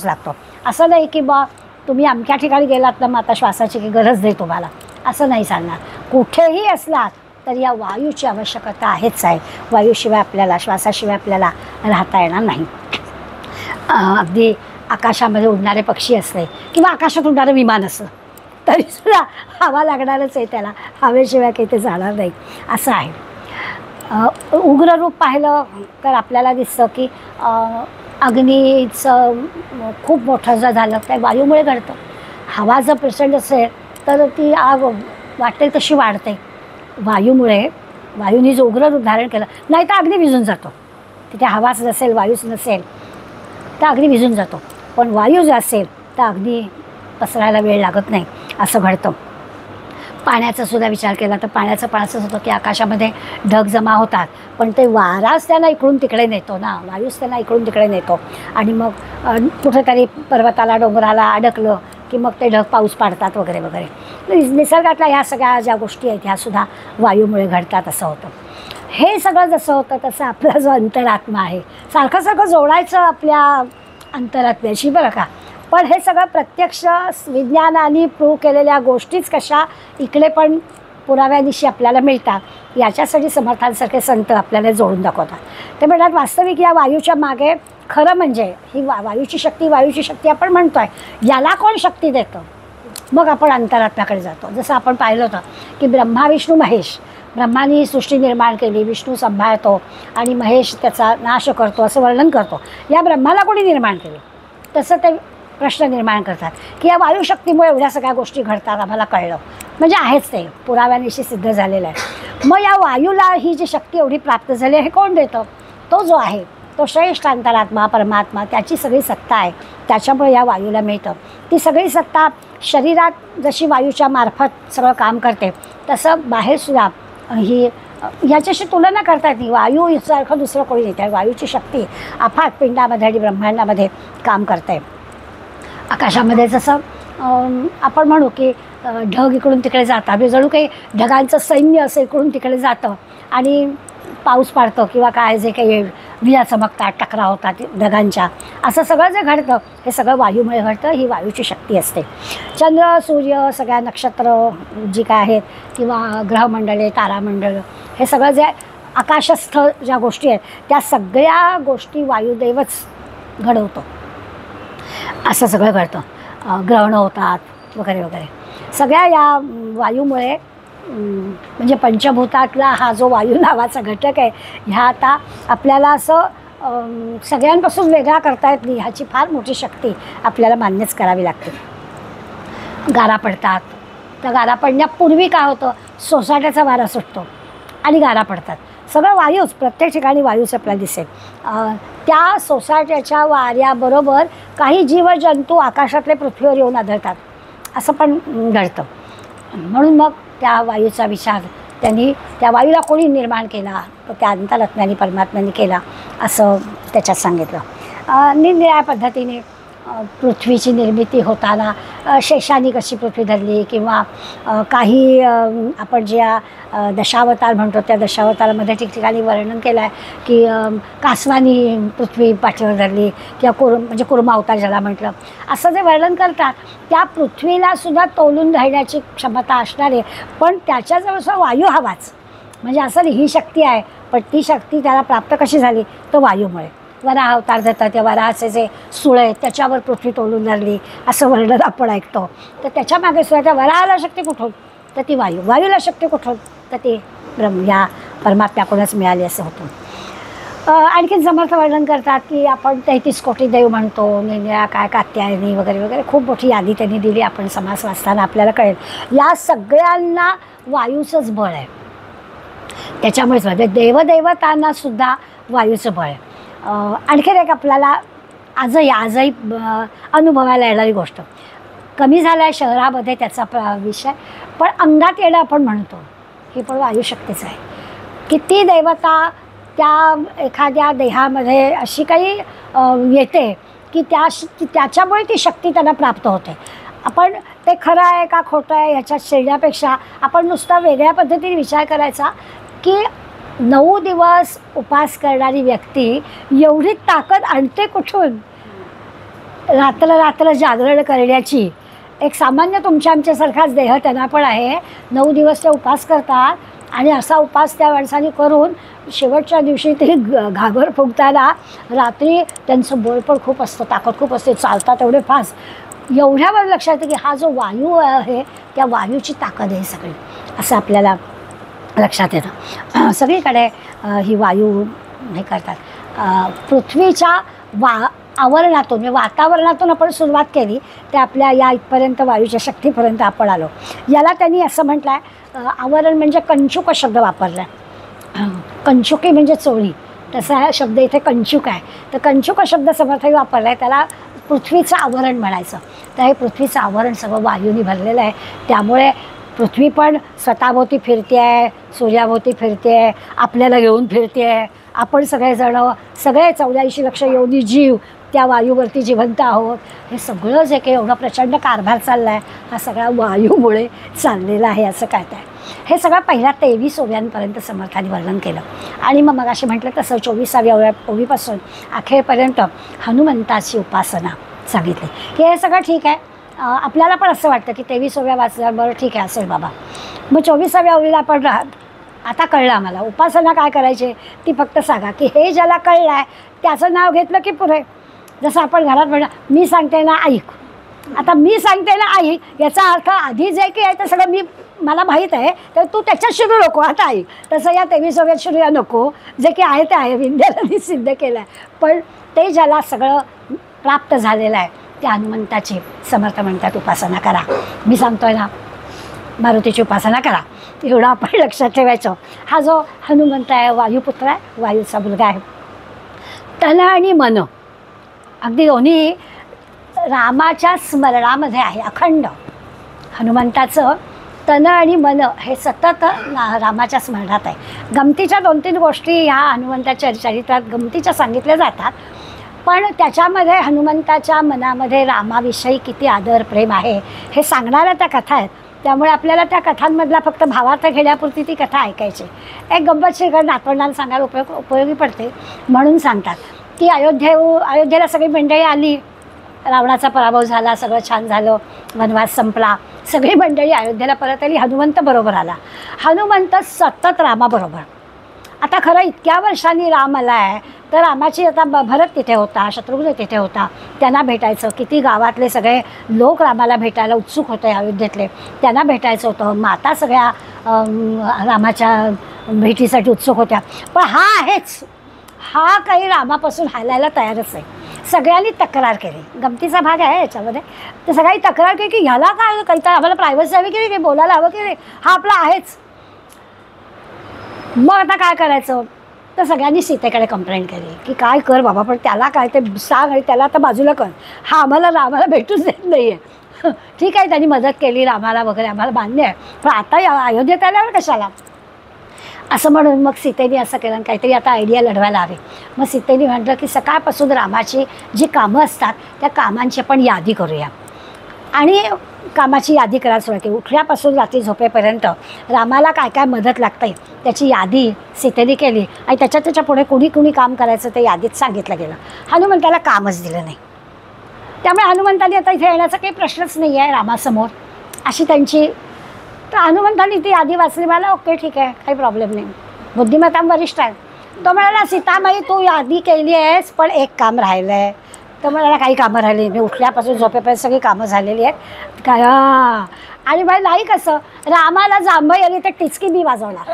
असं नाही की बा तुम्ही अमक्या ठिकाणी गेलात ना मग आता श्वासाची काही गरज नाही तुम्हाला असं नाही चालणार. कुठेही असलात तर या वायूची आवश्यकता आहेच आहे. वायूशिवाय आपल्याला श्वासाशिवाय आपल्याला राहता येणार नाही. अगदी आकाशामध्ये उडणारे पक्षी असले किंवा आकाशात उडणारं विमान असलं तरीसुद्धा हवा लागणारच आहे त्याला. हवेशिवाय काही ते जाणार नाही असं आहे. उग्र रूप पाहिलं तर आपल्याला दिसतं की अग्नीचं खूप मोठं जर झालं ते वायूमुळे घडतं. हवा जर प्रचंड असेल तर ती आग वाटेल तशी वाढते वायूमुळे. वायूने जो उग्र रूप धारण केलं नाही तर अग्नी विझून जातो. तिथे हवाच नसेल वायूच नसेल तर अग्नी विझून जातो. पण वायू जर असेल तर अग्नी पसरायला वेळ लागत नाही असं घडतं. पाण्याचा सुद्धा विचार केला तर पाण्याचं पण असंच होतं की आकाशामध्ये ढग जमा होतात पण ते वाराच त्यांना इकडून तिकडे नेतो ना. वायूच त्यांना इकडून तिकडे नेतो आणि मग कुठेतरी पर्वताला डोंगराला अडकलं की मग ते ढग पाऊस पाडतात वगैरे वगैरे. निसर्गातल्या ह्या सगळ्या ज्या गोष्टी आहेत ह्यासुद्धा वायूमुळे घडतात असं होतं. हे सगळं जसं होतं तसं आपला जो अंतरात्मा आहे सारखं जोडायचं आपल्या अंतरात्म्याशी बरं का. पण हे सगळं प्रत्यक्ष विज्ञानाने प्रूव्ह केलेल्या गोष्टीच कशा इकडे पण पुराव्यानिशी आपल्याला मिळतात याच्यासाठी समर्थांसारखे संत आपल्याला जोडून दाखवतात. ते म्हणतात वास्तविक या वायूच्या मागे खरं म्हणजे ही वायूची शक्ती आपण म्हणतोय, याला कोण शक्ती देतं? मग आपण अंतरात्म्याकडे जातो. जसं आपण पाहिलं होतं की ब्रह्मा विष्णू महेश, ब्रह्माने ही सृष्टी निर्माण केली, विष्णू सांभाळतो आणि महेश त्याचा नाश करतो असं वर्णन करतो. या ब्रह्माला कोणी निर्माण केलं? तसं ते प्रश्न निर्माण करतात की या वायूशक्तीमुळे एवढ्या सगळ्या गोष्टी घडतात. आम्हाला कळलं म्हणजे आहेच, ते पुराव्यानिशी सिद्ध झालेलं आहे. मग या वायूला ही जी शक्ती एवढी प्राप्त झाली हे कोण देतं? तो जो आहे तो श्रेष्ठ अंतरात्मा परमात्मा, त्याची सगळी सत्ता आहे. त्याच्यामुळे या वायूला मिळतं. ती सगळी सत्ता शरीरात जशी वायूच्या मार्फत सगळं काम करते तसं बाहेरसुद्धा ही ह्याच्याशी तुलना करता येत नाही. वायूसारखं दुसरं कोणी नाही. त्या वायूची शक्ती अफाट पिंडामध्ये आणि ब्रह्मांडामध्ये काम करते. आकाशामध्ये जसं आपण म्हणू की ढग इकडून तिकडे जातात, जणू काही ढगांचं सैन्य असं इकडून तिकडे जातं आणि पाऊस पाडतं किंवा काय जे काही विजा चमकतात, टकराव होतात ढगांच्या, असं सगळं जे घडतं हे सगळं वायूमुळे घडतं. ही वायूची शक्ती असते. चंद्र सूर्य सगळ्या नक्षत्र जी काय आहेत किंवा ग्रहमंडळे तारामंडळ हे सगळं जे आकाशस्थ ज्या गोष्टी आहेत त्या सगळ्या गोष्टी वायुदेवच घडवतो. असं सगळं घडतं. ग्रहणं होतात वगैरे वगैरे सगळ्या या वायूमुळे. म्हणजे पंचभूतातला हा जो वायू नावाचा घटक आहे ह्या आता आपल्याला असं सगळ्यांपासून वेगळा करता येत नाही. ह्याची फार मोठी शक्ती आपल्याला मान्यच करावी लागते. गारा पडतात. त्या गारा पडण्यापूर्वी काय होतं, सोसाट्याचा वारा सुटतो आणि गारा पडतात. सगळं वायूच, प्रत्येक ठिकाणी वायूच आपल्याला दिसेल. त्या सोसाट्याच्या वाऱ्याबरोबर काही जीवजंतू आकाशातले पृथ्वीवर येऊन आढळतात असं पण घडतं. म्हणून मग त्या वायूचा विचार त्यांनी, त्या वायूला कोणी निर्माण केला, तर त्या अंतरात्म्याने परमात्म्याने केला असं त्याच्यात सांगितलं. निरनिराळ्या पद्धतीने पृथ्वीची निर्मिती होताना शेषानी कशी पृथ्वी धरली किंवा काही आपण ज्या दशावतार म्हणतो त्या दशावतारामध्ये ठिकठिकाणी वर्णन केलं आहे की कासवानी पृथ्वी पाठीवर धरली किंवा म्हणजे कुर्मा अवतार ज्याला म्हटलं असं जे वर्णन करतात त्या पृथ्वीलासुद्धा तोलून धरण्याची क्षमता असणारे, पण त्याच्याजवळचा वायू हवाच. म्हणजे असं ही शक्ती आहे, पण ती शक्ती त्याला प्राप्त कशी झाली तर वायूमुळे. वराह अवतार देतात, त्या वराहाचे जे सुळ आहेत त्याच्यावर पृथ्वी तोलून धरली असं वर्णन आपण ऐकतो. तर त्याच्यामागे सुद्धा त्या वराहाला शक्ती कुठून तर ती वायू, वायूला शक्ती कुठून तर ती या परमात्म्याकडूनच मिळाली असं होतं. आणखीन समर्थ वर्णन करतात की आपण 33 कोटी देव म्हणतो, निरनिळ्या काय कात्यायनी वगैरे वगैरे खूप मोठी यादी त्यांनी दिली. आपण समास वाचताना आपल्याला कळेल या सगळ्यांना वायूचंच बळ आहे. त्याच्यामुळेच म्हणजे देवदेवतांनासुद्धा वायूचं बळ आहे. आणखीन एक आपल्याला आजही अनुभवायला येणारी गोष्ट, कमी झाला आहे शहरामध्ये त्याचा विषय, पण अंगात येणं आपण म्हणतो ही पण वायूशक्तीच आहे. किती देवता त्या एखाद्या देहामध्ये अशी काही येते की त्याच्यामुळे ती शक्ती त्यांना प्राप्त होते. आपण ते खरं आहे का खोटं आहे ह्याच्यात शिरण्यापेक्षा आपण नुसता वेगळ्या पद्धतीने विचार करायचा की 9 दिवस उपास करणारी व्यक्ती एवढी ताकद आणते कुठून? रात्र जागरण करण्याची. एक सामान्य तुमच्या आमच्यासारखाच देह त्यांना पण आहे. 9 दिवस ते उपास करतात आणि असा उपास त्या माणसाने करून शेवटच्या दिवशी ते घागर फुंकताना रात्री त्यांचं बळ पण खूप असतं, ताकद खूप असते, चालतात एवढे फास्ट. एवढ्यावर लक्षात येतं की हा जो वायू आहे त्या वायूची ताकद आहे सगळी असं आपल्याला लक्षात येतं. सगळीकडे ही वायू हे करतात. पृथ्वीच्या आवरणातून म्हणजे वातावरणातून आपण सुरुवात केली ते आपल्या या इथपर्यंत वायूच्या शक्तीपर्यंत आपण आलो. याला त्यांनी असं म्हटलं आहे, आवरण म्हणजे कंचुक शब्द वापरला आहे. कंचुकी म्हणजे चोळी, तसा हा शब्द इथे कंचुक आहे. तर कंचुक शब्द समर्थही वापरला आहे. त्याला पृथ्वीचं आवरण म्हणायचं. तर हे पृथ्वीचं आवरण सगळं वायूने भरलेलं आहे. त्यामुळे पृथ्वी पण स्वतःभोवती फिरते आहे, सूर्याभोवती फिरते आहे, आपल्याला घेऊन फिरते आहे. आपण सगळेजणं सगळे 84 लक्ष योनी जीव त्या वायूवरती जिवंत आहोत. हे सगळं जे काही एवढा प्रचंड कारभार चालला आहे हा सगळा वायूमुळे चाललेला आहे असं कळतं आहे. हे सगळं पहिल्या 23 ओव्यांपर्यंत समर्थाने वर्णन केलं आणि मग असे म्हटलं तसं 24व्या ओवीपासून अखेरपर्यंत हनुमंताची उपासना सांगितली की हे सगळं ठीक आहे. आपल्याला पण असं वाटतं की 23 ओव्या वाचल्यावर बरं ठीक आहे असेल बाबा, मग 24व्या ओळीला आपण आता कळलं आम्हाला उपासना काय करायची ती फक्त सांगा की हे ज्याला कळलं आहे त्याचं नाव घेतलं की पुरे. जसं आपण घरात म्हणा मी सांगते ना ऐक, आता मी सांगते ना ऐक याचा अर्थ आधी जे काही आहे ते सगळं मला माहीत आहे तर तू त्याच्यात शिरू नको आता ऐक. तसं या 23व्यात शिरूया नको, जे की आहे ते आहे, विद्यार्थी सिद्ध केलं आहे. पण ते ज्याला सगळं प्राप्त झालेलं आहे त्या हनुमंताची समर्थ म्हणतात उपासना करा. मी सांगतोय ना मारुतीची उपासना करा, एवढं आपण लक्षात ठेवायचं. हा जो हनुमंत आहे वायुपुत्र आहे, वायूचा मुलगा आहे. तन आणि मन अगदी दोन्ही रामाच्या स्मरणामध्ये आहे अखंड. हनुमंताचं तन आणि मन हे सतत रामाच्या स्मरणात आहे. गमतीच्या 2-3 गोष्टी ह्या हनुमंताच्या चरित्रात गमतीच्या सांगितल्या जातात, पण त्याच्यामध्ये हनुमंताच्या मनामध्ये रामाविषयी किती आदर प्रेम आहे हे सांगणाऱ्या त्या कथा आहेत. त्यामुळे आपल्याला त्या कथांमधला फक्त भावार्थ घेण्यापुरती ती कथा ऐकायची. एक गंमतशीर नातवंडांना सांगायला उपयोगी पडते म्हणून सांगतात की अयोध्येला सगळी मंडळी आली, रावणाचा पराभव झाला, सगळं छान झालं, वनवास संपला, सगळी मंडळी अयोध्येला परत आली, हनुमंत बरोबर आला. हनुमंत सतत रामाबरोबर. आता खरं इतक्या वर्षांनी राम आला आहे तर रामाची आता भरत तिथे होता, शत्रुघ्न तिथे होता, त्यांना भेटायचं. किती गावातले सगळे लोक रामाला भेटायला उत्सुक होते अयोध्येतले, त्यांना भेटायचं होतं. माता सगळ्या रामाच्या भेटीसाठी उत्सुक होत्या. पण हा आहेच, हा काही रामापासून हालायला तयारच आहे. सगळ्यांनी तक्रार केली, गमतीचा भाग आहे याच्यामध्ये. तर सगळ्यांनी तक्रार केली की ह्याला काय काही आम्हाला प्रायव्हसी हवी की नाही, बोलायला हवं की नाही, हा आपला आहेच. मग आता काय करायचं तर सगळ्यांनी सीतेकडे कंप्लेंट केली की काय कर बाबा, पण त्याला काय ते सांग आणि त्याला आता बाजूला कर, हा आम्हाला रामाला भेटूच देत नाही आहे. ठीक आहे त्यांनी मदत केली रामाला वगैरे, आम्हाला मान्य आहे, पण आता अयोध्येत आल्यावर कशाला असं म्हणून मग सीतेने असं केलं, काहीतरी आता आयडिया लढवायला हवी. मग सीतेने म्हटलं की सकाळपासून रामाची जी कामं असतात त्या कामांची आपण यादी करूया. आणि कामाची यादी करायला सुरुवात केली. उठल्यापासून रात्री झोपेपर्यंत रामाला काय काय मदत लागते त्याची यादी सीतेने केली आणि त्याच्या पुढे कुणी काम करायचं ते यादीत सांगितलं गेलं. हनुमंताला कामच दिलं नाही. त्यामुळे हनुमंताने आता इथे येण्याचा काही प्रश्नच नाही आहे रामासमोर अशी त्यांची. तर हनुमंताने ती यादी वाचली, मला ओके ठीक आहे काही प्रॉब्लेम नाही, बुद्धिमत्ता वरिष्ठ आहे. तो म्हणाला सीतामाई तू यादी केली आहेस पण एक काम राहिलं आहे. तर मला काही कामं राहिली, मी उठल्यापासून झोपेपर्यंत सगळी कामं झालेली आहेत काय. आणि मला नाही कसं रामाला जांभई आली तर टिचकी मी वाजवणार.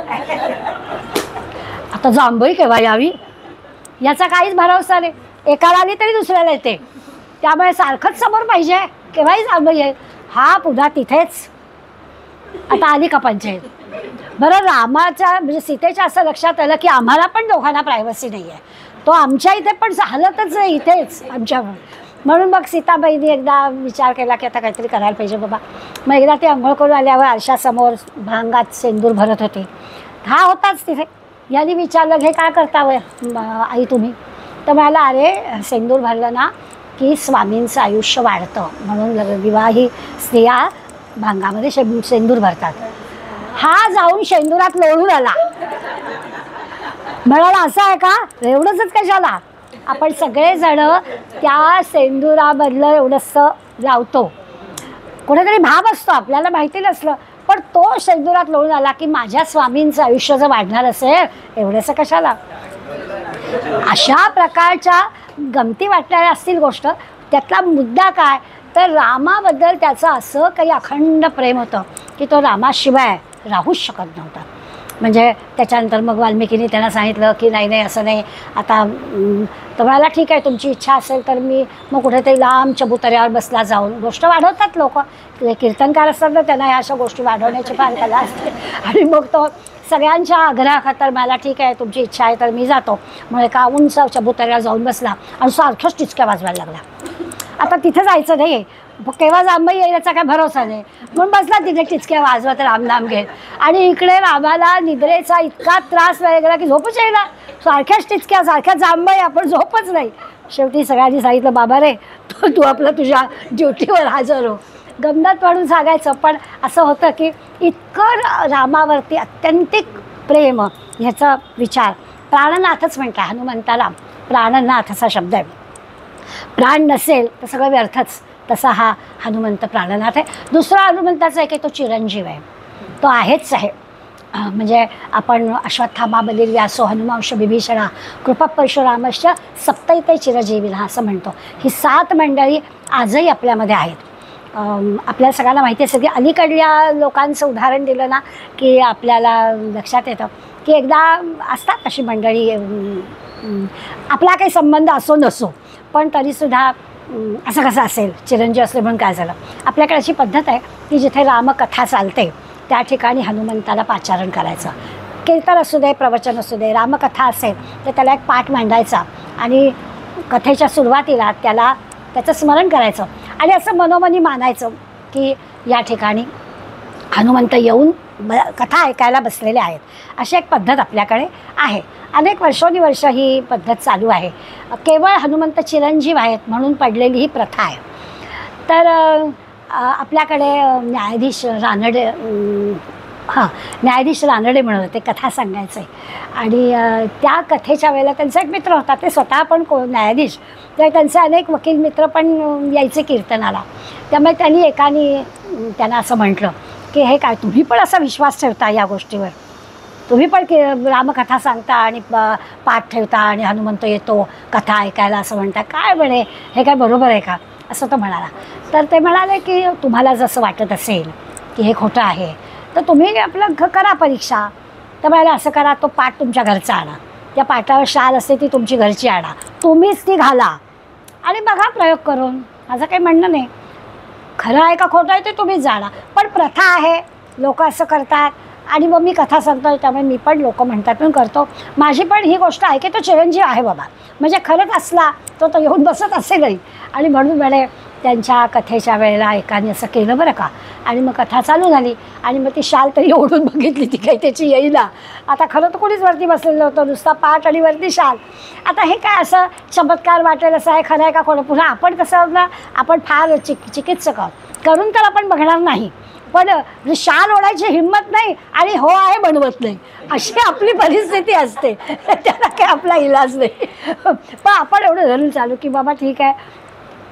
आता जांभई केव्हा यावी याचा काहीच भरवसा नाही, एकाला आली तरी दुसऱ्याला येते, त्यामुळे सारखंच समोर पाहिजे केव्हाही जांभई येईल. हा पुन्हा तिथेच आता आली का पंचायत. बरं रामाच्या म्हणजे सीतेच्या असं लक्षात आलं की आम्हाला पण दोघांना प्रायव्हसी नाही आहे, तो आमच्या इथे पण हलतच नाही इथेच आमच्या. म्हणून मग सीताबाईंनी एकदा विचार केला की आता काहीतरी करायला पाहिजे बाबा. मग एकदा ते अंघोळ करून आल्यावर आरशासमोर भांगात सेंदूर भरत होते, हा होताच तिथे. यांनी विचारलं हे काय करता आई तुम्ही. तर म्हणाला अरे सेंदूर भरलं ना की स्वामींचं आयुष्य वाढतं म्हणून विवाही स्त्रिया भांगामध्ये सेंदूर भरतात. हा जाऊन शेंदुरात लोळून आला, म्हणाला असं आहे का, एवढंच कशाला. आपण सगळेजण त्या सेंदुरामधलं एवढंसं लावतो, कुठेतरी भाव असतो आपल्याला माहिती नसलं, पण तो सेंदुरात लोळून आला की माझ्या स्वामींचं आयुष्य जर वाढणार असेल एवढंसं कशाला. अशा प्रकारच्या गमती वाटणाऱ्या असतील गोष्ट. त्यातला मुद्दा काय तर रामाबद्दल त्याचं असं काही अखंड प्रेम होतं की तो रामाशिवाय राहूच शकत नव्हता. म्हणजे त्याच्यानंतर मग वाल्मिकीने त्यांना सांगितलं की नाही असं नाही, आता तुम्हाला ठीक आहे तुमची इच्छा असेल तर मी मग कुठेतरी लांब चबुतऱ्यावर बसला जाऊन. गोष्ट वाढवतात लोक, कीर्तनकार असतात ना त्यांना ह्या अशा गोष्टी वाढवण्याची फार कला असते. आणि मग तो सगळ्यांच्या आग्रहाखातर मला ठीक आहे तुमची इच्छा आहे तर मी जातो म्हणजे का उंच चबुतऱ्यावर जाऊन बसला आणि सारखंच टिचक्या वाजवायला लागला. आता तिथे जायचं नाही, केव्हा जांभई येईल याचा काय भरोसा नाही, म्हणून बसला तिथे टिचक्या वाजवत रामनाम घेत. आणि इकडे रामाला निद्रेचा इतका त्रास लागला की झोपच येईना, सारख्याच टिचक्या सारख्या जांभई, आपण झोपच नाही. शेवटी सगळ्यांनी सांगितलं बाबा रे तू आपलं तुझ्या ड्युटीवर हजर हो. गंमत म्हणून सांगायचं, पण असं होतं की इतकं रामावरती अत्यंतिक प्रेम ह्याचा विचार. प्राणनाथच म्हणता हनुमंताला, प्राणनाथ असा शब्द आहे. प्राण नसेल तर सगळं व्यर्थच, तसा हा हनुमंत प्राणनाथ आहे. दुसरा हनुमंताचा आहे की तो चिरंजीव आहे. तो आहेच आहे. म्हणजे आपण अश्वत्थामा बलिर्व्यासो हनुमांश विभीषणा कृपा परशुरामश्च सप्तैते चिरजीविनः असं म्हणतो. ही 7 मंडळी आजही आपल्यामध्ये आहेत. आपल्या सगळ्यांना माहिती आहे. सगळी अलीकडल्या लोकांचं उदाहरण दिलं ना की आपल्याला लक्षात येतं की एकदा असतात अशी मंडळी. आपला काही संबंध असो नसो पण तरीसुद्धा असं कसं असेल, चिरंजीव असले म्हणून काय झालं. आपल्याकडे अशी पद्धत आहे की जिथे रामकथा चालते त्या ठिकाणी हनुमंताला पाचारण करायचं. कीर्तन असू दे, प्रवचन असू दे, रामकथा असेल तर त्याला एक पाठ मांडायचा आणि कथेच्या सुरुवातीला त्याचं स्मरण करायचं आणि असं मनोमनी मानायचं की या ठिकाणी हनुमंत येऊन कथा ऐकायला बसलेले आहेत. अशी एक पद्धत आपल्याकडे आहे. अनेक वर्षोनिवर्ष ही पद्धत चालू आहे. केवळ हनुमंत चिरंजीव आहेत म्हणून पडलेली ही प्रथा आहे. तर आपल्याकडे न्यायाधीश रानडे म्हणत होते कथा सांगायचे आणि त्या कथेच्या वेळेला त्यांचा एक मित्र होता. ते स्वतः पण न्यायाधीश, तर त्यांचे अनेक वकील मित्र पण यायचे कीर्तनाला. त्यामुळे एकाने त्यांना असं म्हटलं की हे काय, तुम्ही पण असा विश्वास ठेवता या गोष्टीवर? तुम्ही पण रामकथा सांगता आणि पाठ ठेवता आणि हनुमंत येतो कथा ऐकायला असं म्हणता, काय म्हणे हे काय बरोबर आहे का? असं तो म्हणाला. तर ते म्हणाले की तुम्हाला जसं वाटत असेल की हे खोटं आहे तर तुम्ही आपलं करा परीक्षा. तर म्हणाले असं करा, तो पाठ तुमच्या घरचा आणा, त्या पाठावर शाल असते ती तुमची घरची आणा, तुम्हीच ती घाला आणि बघा प्रयोग करून. माझं काही म्हणणं नाही, खरं आहे का खोटं आहे ते तुम्हीच जाणा. पण प्रथा आहे, लोक असं करतात आणि मग मी कथा सांगतो त्यामुळे मी पण लोक म्हणतात म्हणून करतो. माझी पण ही गोष्ट आहे की तो चिरंजीव आहे बाबा, म्हणजे खरंच असला तो येऊन बसत असेलही. आणि म्हणून म्हणे त्यांच्या कथेच्या वेळेला एकाने असं केलं बरं का. आणि मग कथा चालू झाली आणि मग ती शाल तरी ओढून बघितली, ती काही त्याची येईना. आता खरं तर कोणीच वरती बसलेलं होतं, नुसता पाठ आणि वरती शाल. आता हे काय असं चमत्कार वाटेल असं आहे, खरं आहे का खोटं? पुन्हा आपण कसं ना, आपण फार चिकित्सक करून तर आपण बघणार नाही, पण शाल ओढायची हिंमत नाही आणि हो आहे बनवत नाही, अशी आपली परिस्थिती असते. त्याला काही आपला इलाज नाही. पण आपण एवढं धरून चालू की बाबा ठीक आहे,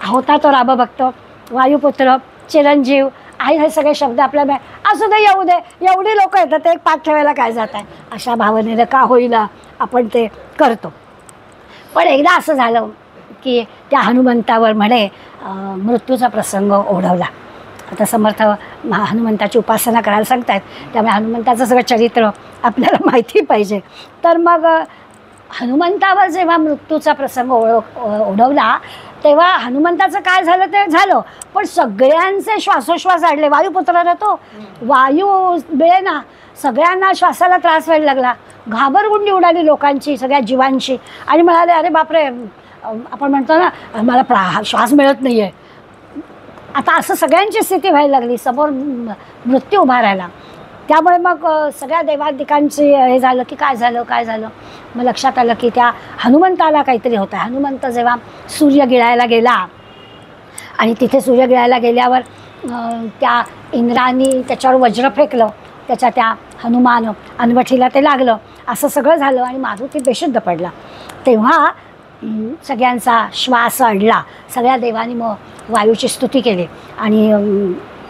होता तो रामभक्त, वायुपुत्र, चिरंजीव आहे, हे सगळे शब्द आपल्या असू दे, येऊ दे, एवढी लोक येतात ते एक पाठ ठेवायला काय जात आहे, अशा भावनेनं का होईना आपण ते करतो. पण एकदा असं झालं की त्या हनुमंतावर म्हणे मृत्यूचा प्रसंग ओढवला. आता समर्थ हनुमंताची उपासना करायला सांगतायत, त्यामुळे हनुमंताचं सगळं चरित्र आपल्याला माहिती पाहिजे. तर मग हनुमंतावर जेव्हा मृत्यूचा प्रसंग ओढवला तेव्हा हनुमंताचं काय झालं ते झालं, पण सगळ्यांचे श्वासोश्वास अडले. वायुपुत्राला तो वायू मिळे ना, सगळ्यांना श्वासाला त्रास व्हायला लागला. घाबरगुंडी उडाली लोकांची, सगळ्या जीवांची. आणि म्हणाले अरे बापरे, आपण म्हणतो ना मला श्वास मिळत नाही आहे. आता असं सगळ्यांची स्थिती व्हायला लागली, समोर मृत्यू उभा राहिला. त्यामुळे मग सगळ्या देवादिकांची हे झालं की काय झालं. मग लक्षात आलं की त्या हनुमंताला काहीतरी होतं. हनुमंत जेव्हा सूर्य गिळायला गेला आणि तिथे सूर्य गिळायला गेल्यावर त्या इंद्रानी त्याच्यावर वज्र फेकलं, त्याच्या त्या हनुमान अनवठीला ते लागलं, असं सगळं झालं आणि मारुती बेशुद्ध पडला. तेव्हा सगळ्यांचा श्वास अडला. सगळ्या देवांनी मग वायूची स्तुती केली आणि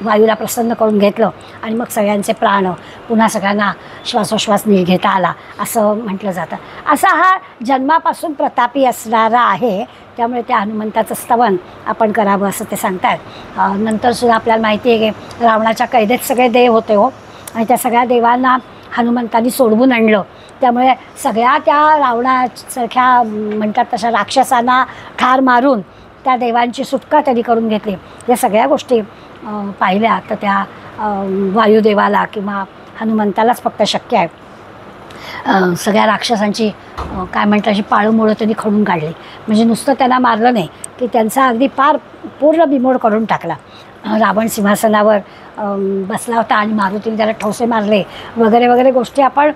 वायूला प्रसन्न करून घेतलं आणि मग सगळ्यांचे प्राण पुन्हा सगळ्यांना श्वासोश्वास नीट घेता आला असं म्हटलं जातं. असा हा जन्मापासून प्रतापी असणारा आहे. त्यामुळे त्या हनुमंताचं स्तवन आपण करावं असं ते सांगतात. नंतरसुद्धा आपल्याला माहिती आहे की रावणाच्या कैदेत सगळे देव होते हो, आणि त्या सगळ्या देवांना हनुमंतांनी सोडवून आणलं. त्यामुळे सगळ्या त्या रावणासारख्या म्हणतात तशा राक्षसांना ठार मारून त्या देवांची सुटका त्यांनी करून घेतली. या सगळ्या गोष्टी पाहिल्या तर त्या वायुदेवाला किंवा हनुमंतालाच फक्त शक्य आहे. सगळ्या राक्षसांची काय म्हणतात अशी पाळंमुळं त्यांनी खडून काढली. म्हणजे नुसतं त्यांना मारलं नाही की त्यांचा अगदी पूर्ण बिमोड करून टाकला. रावण सिंहासनावर बसला होता आणि मारुतीने त्याला ठोसे मारले वगैरे वगैरे गोष्टी आपण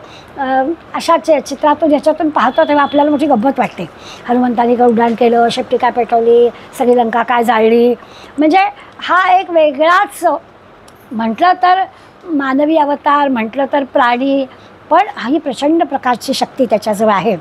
अशा चित्रातून याच्यातून पाहतो तेव्हा आपल्याला मोठी गंमत वाटते. हनुमंतानी उड्डाण केलं, शेपटी काय पेटवली, सगळी लंका काय जाळली. म्हणजे हा एक वेगळाच म्हटलं तर मानवी अवतार, म्हटलं तर प्राणी, पण ही प्रचंड प्रकारची शक्ती त्याच्याजवळ आहे.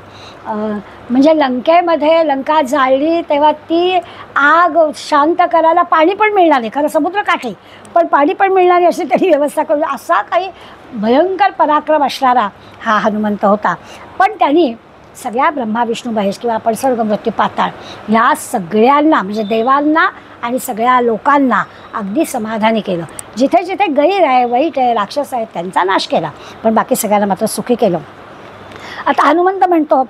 म्हणजे लंकेमध्ये लंका जाळली तेव्हा ती आग शांत करायला पाणी पण मिळणार नाही, खरं समुद्रकाठी, पण पाणी पण मिळणार नाही अशी त्यांनी व्यवस्था करून, असा काही भयंकर पराक्रम असणारा हा हनुमंत होता. पण त्यांनी सगळ्या ब्रह्मा विष्णू महेश किंवा आपण स्वर्ग मृत्यू पाताळ ह्या सगळ्यांना म्हणजे देवांना आणि सगळ्या लोकांना अगदी समाधानी केलं. जिथे जिथे गैर आहे, वाईट आहे, राक्षस आहेत त्यांचा नाश केला, पण बाकी सगळ्यांना मात्र सुखी केलं. आता हनुमंत म्हणतो,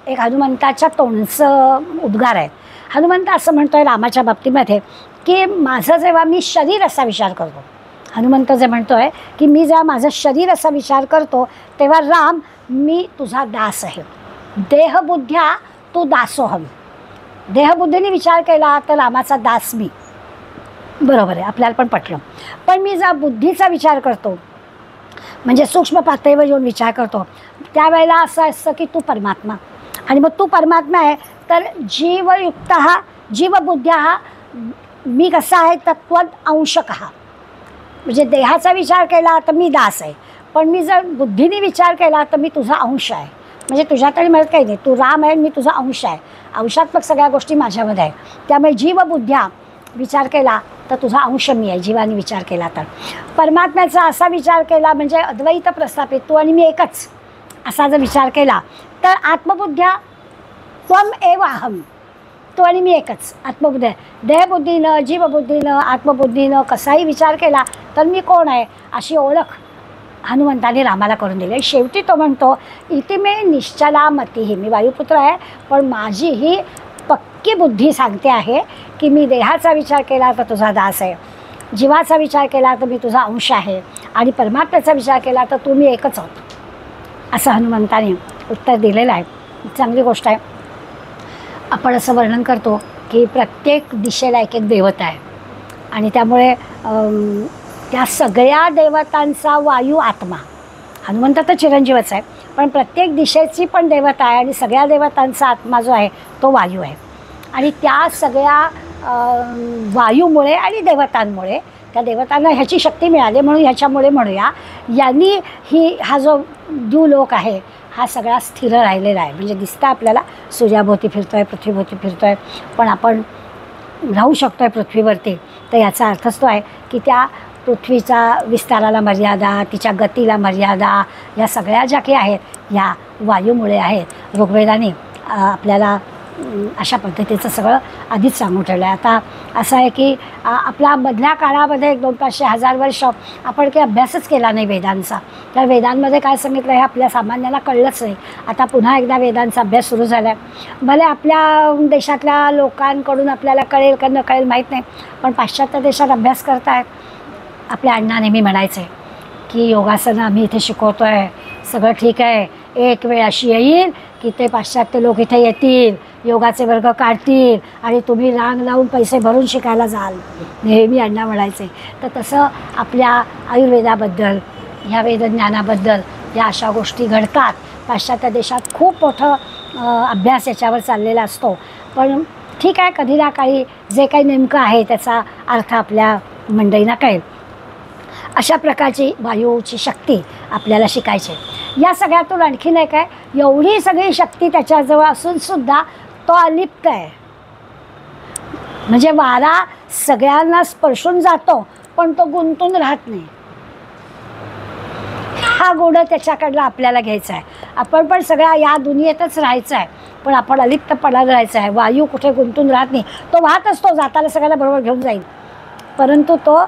एक हनुमंताच्या तोंडचं उद्गार आहे. हनुमंत असं म्हणतो आहे रामाच्या बाबतीमध्ये की माझं जेव्हा मी शरीर असा विचार करतो, हनुमंत जे म्हणतो आहे की मी जेव्हा माझं शरीर असा विचार करतो तेव्हा राम मी तुझा दास आहे. देहबुद्ध्या तू दासोहम. देहबुद्धीने विचार केला तर रामाचा दास मी, बरोबर आहे, आपल्याला पण पटलं. पण मी जेव्हा बुद्धीचा विचार करतो म्हणजे सूक्ष्म पातळीवर येऊन विचार करतो त्यावेळेला असं असतं की तू परमात्मा, आणि मग तू परमात्मा आहे तर जीवयुक्त हा जीवबुद्ध्या हा मी कसा आहे तत्वद अंशकः. म्हणजे देहाचा विचार केला तर मी दास आहे, पण मी जर बुद्धीने विचार केला तर मी तुझा अंश आहे. म्हणजे तुझ्यातरी मला काही नाही, तू राम आहे, मी तुझा अंश आहे, अंशात्मक सगळ्या गोष्टी माझ्यामध्ये आहे. त्यामुळे जीवबुद्ध्या विचार केला तर तुझा अंश मी आहे, जीवाने विचार केला तर. परमात्म्याचा असा विचार केला म्हणजे अद्वैत प्रस्थापित, तू आणि मी एकच असा जर विचार केला तर आत्मबुद्ध्या त्वम एव अहम, तो आणि मी एकच. आत्मबुद्धी देहबुद्धीनं जीवबुद्धीनं आत्मबुद्धीनं कसाही विचार केला तर मी कोण आहे अशी ओळख हनुमंताने रामाला करून दिली. शेवटी तो म्हणतो इति मे निश्चला मती, मी वायुपुत्र आहे पण माझी ही पक्की बुद्धी सांगते आहे की मी देहाचा विचार केला तर तुझा दास आहे, जीवाचा विचार केला तर मी तुझा अंश आहे, आणि परमात्म्याचा विचार केला तर तू मी एकच आहोत, असं हनुमंताने उत्तर दिलेलं आहे. चांगली गोष्ट आहे. आपण असं वर्णन करतो की प्रत्येक दिशेला एक एक देवता आहे आणि त्यामुळे त्या सगळ्या देवतांचा वायू आत्मा, हनुमंत तर चिरंजीवच आहे पण प्रत्येक दिशेची पण देवता आहे आणि सगळ्या देवतांचा आत्मा जो आहे तो वायू आहे. आणि त्या सगळ्या वायूमुळे आणि देवतांमुळे त्या देवतांना ह्याची शक्ती मिळाली म्हणून ह्याच्यामुळे म्हणूया यांनी हा जो द्यूलोक आहे हा सगळा स्थिर राहिलेला आहे. म्हणजे दिसतं आपल्याला सूर्याभोवती फिरतो आहे, पृथ्वीभोवती फिरतो आहे, पण आपण राहू शकतो आहे पृथ्वीवरती. तर याचा अर्थच तो आहे की त्या पृथ्वीचा विस्ताराला मर्यादा, तिच्या गतीला मर्यादा, या सगळ्या ज्या काही आहेत ह्या वायूमुळे आहेत. ऋग्वेदाने आपल्याला अशा पद्धतीचं सगळं आधीच सांगून ठेवलं आहे. आता असं आहे की आपल्या मधल्या काळामध्ये 100-500 वर्ष आपण काही अभ्यासच केला नाही वेदांचा, तर वेदांमध्ये काय सांगितलं हे आपल्या सामान्यांना कळलंच नाही. आता पुन्हा एकदा वेदांचा अभ्यास सुरू झाला आहे. भले आपल्या देशातल्या लोकांकडून आपल्याला कळेल का न कळेल माहीत नाही, पण पाश्चात्य देशात अभ्यास करतायत. आपल्या अण्णा नेहमी म्हणायचे की योगासनं आम्ही इथे शिकवतो आहे, सगळं ठीक आहे, एक वेळ अशी येईल की ते पाश्चात्य लोक इथे येतील, योगाचे वर्ग काढतील आणि तुम्ही रांग लावून पैसे भरून शिकायला जाल, नेहमी अण्णा म्हणायचे. तर तसं आपल्या आयुर्वेदाबद्दल, ह्या वेदज्ञानाबद्दल या अशा गोष्टी घडतात. पाश्चात्य देशात खूप मोठं अभ्यास याच्यावर चाललेला असतो. पण ठीक आहे, कधी ना काही जे काही नेमकं आहे त्याचा अर्थ आपल्या मंडळींना कळेल. अशा प्रकारची वायूची शक्ती आपल्याला शिकायची. या सगळ्यातून आणखीन एक आहे, एवढी सगळी शक्ती त्याच्याजवळ असूनसुद्धा तो अलिप्त आहे. म्हणजे वारा सगळ्यांना स्पर्शून जातो पण तो गुंतून राहत नाही. हा गुण त्याच्याकडला आपल्याला घ्यायचा आहे. आपण पण सगळ्या या दुनियेतच राहायचं आहे पण आपण अलिप्तपणाला राहायचं आहे. वायू कुठे गुंतून राहत नाही, तो वाहत असतो, जाताना सगळ्याला बरोबर घेऊन जाईल, परंतु तो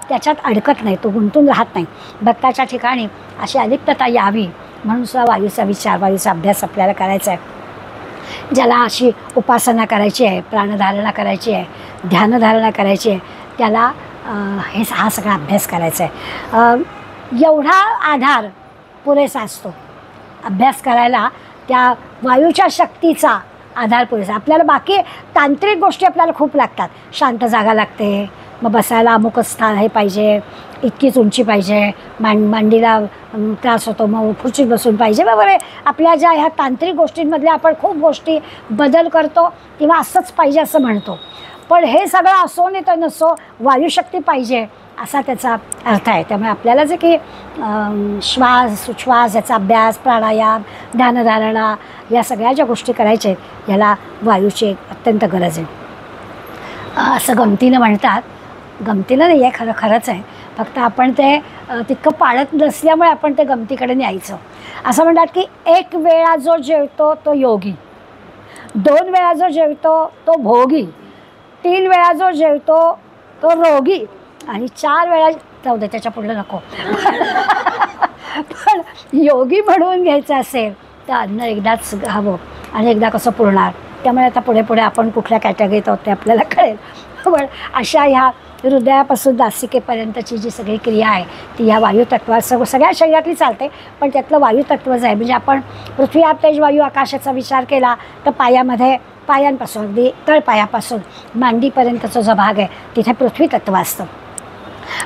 त्याच्यात अडकत नाही, तो गुंतून राहत नाही. भक्ताच्या ठिकाणी अशी अलिप्तता यावी म्हणून सुद्धा वायूचा विचार, वायूचा अभ्यास आपल्याला करायचा आहे. ज्याला अशी उपासना करायची आहे, प्राणधारणा करायची आहे, ध्यानधारणा करायची आहे, त्याला हा सगळा अभ्यास करायचा आहे. एवढा आधार पुरेसा असतो अभ्यास करायला, त्या वायूच्या शक्तीचा आधार पुरेसा. आपल्याला बाकी तांत्रिक गोष्टी आपल्याला खूप लागतात. शांत जागा लागते, मग बसायला अमुकच स्थान हे पाहिजे, इतकीच उंची पाहिजे, मांडीला त्रास होतो मग खुर्चीत बसून पाहिजे वगैरे. आपल्या ज्या ह्या तांत्रिक गोष्टींमधल्या आपण खूप गोष्टी बदल करतो किंवा असंच पाहिजे असं म्हणतो. पण हे सगळं असो नाही तर नसो वायुशक्ती पाहिजे असा त्याचा अर्थ आहे. त्यामुळे आपल्याला जे की श्वास उच्छ्वास याचा अभ्यास, प्राणायाम, ध्यानधारणा या सगळ्या ज्या गोष्टी करायच्या आहेत याला वायूची अत्यंत गरज आहे. असं गमतीनं म्हणतात, गमतीनं नाही आहे, खरंच आहे, फक्त आपण ते तितकं पाळत नसल्यामुळे आपण ते गमतीकडे न्यायचं. असं म्हणतात की 1 वेळा जो जेवतो तो योगी, 2 वेळा जो जेवतो तो भोगी, 3 वेळा जो जेवतो तो रोगी आणि 4 वेळा जाऊ दे त्याच्या पुढलं नको. पण योगी म्हणून घ्यायचं असेल तर अन्न एकदाच हवं आणि एकदा कसं पुरणार. त्यामुळे आता पुढे पुढे आपण कुठल्या कॅटेगरीत आहोत ते आपल्याला कळेल. पण अशा ह्या हृदयापासून नासिकेपर्यंतची जी सगळी क्रिया आहे ती ह्या वायुतत्वात सगळ्या शरीरातली चालते, पण त्यातलं वायुतत्वच आहे. म्हणजे आपण पृथ्वी आप तेज वायू आकाशाचा विचार केला तर पायामध्ये, पायांपासून अगदी तळपायापासून मांडीपर्यंतचा जो भाग आहे तिथे पृथ्वी तत्व असतं.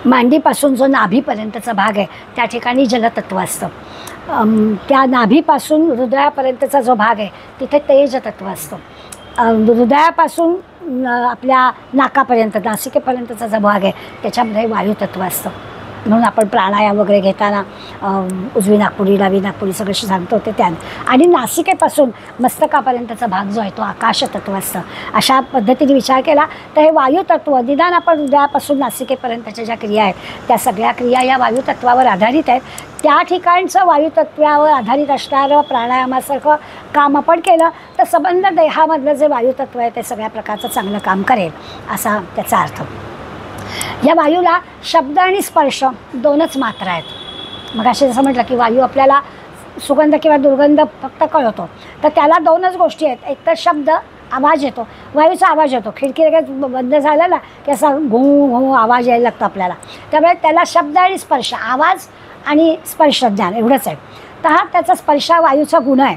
मांडीपासून जो नाभीपर्यंतचा भाग आहे त्या ठिकाणी जलतत्व असतं. त्या नाभीपासून हृदयापर्यंतचा जो भाग आहे तिथे तेज तत्व असतं. हृदयापासून आपल्या नाकापर्यंत, नासिकेपर्यंतचा जो भाग आहे त्याच्यामध्ये वायुतत्व असतं. म्हणून आपण प्राणायाम वगैरे घेताना उजवी नागपुडी, डावी नागपुडी सगळं सांगतो ते त्यात. आणि नासिकेपासून मस्तकापर्यंतचा भाग जो आहे तो आकाशतत्व असतं. अशा पद्धतीने विचार केला तर हे वायुतत्व निदान आपण हृदयापासून नासिकेपर्यंतच्या ज्या क्रिया आहेत त्या सगळ्या क्रिया या वायुतत्वावर आधारित आहेत. त्या ठिकाणचं वायुतत्वावर आधारित असणारं प्राणायामासारखं काम आपण केलं तर संबंध देहामधलं जे वायुतत्व आहे ते सगळ्या प्रकारचं चांगलं काम करेल असा त्याचा अर्थ. या वायूला शब्द आणि स्पर्श 2च मात्रा आहेत. मग असे जसं म्हटलं की वायू आपल्याला सुगंध किंवा दुर्गंध फक्त कळतो तर त्याला 2च गोष्टी आहेत. एक तर शब्द, आवाज येतो, वायूचा आवाज येतो. खिडकी लगेच बंद झाला ना की असा घुं घुं आवाज यायला लागतो आपल्याला. त्यामुळे त्याला शब्द आणि स्पर्श, आवाज आणि स्पर्श ज्ञान एवढंच आहे. तर हा त्याचा स्पर्श वायूचा गुण आहे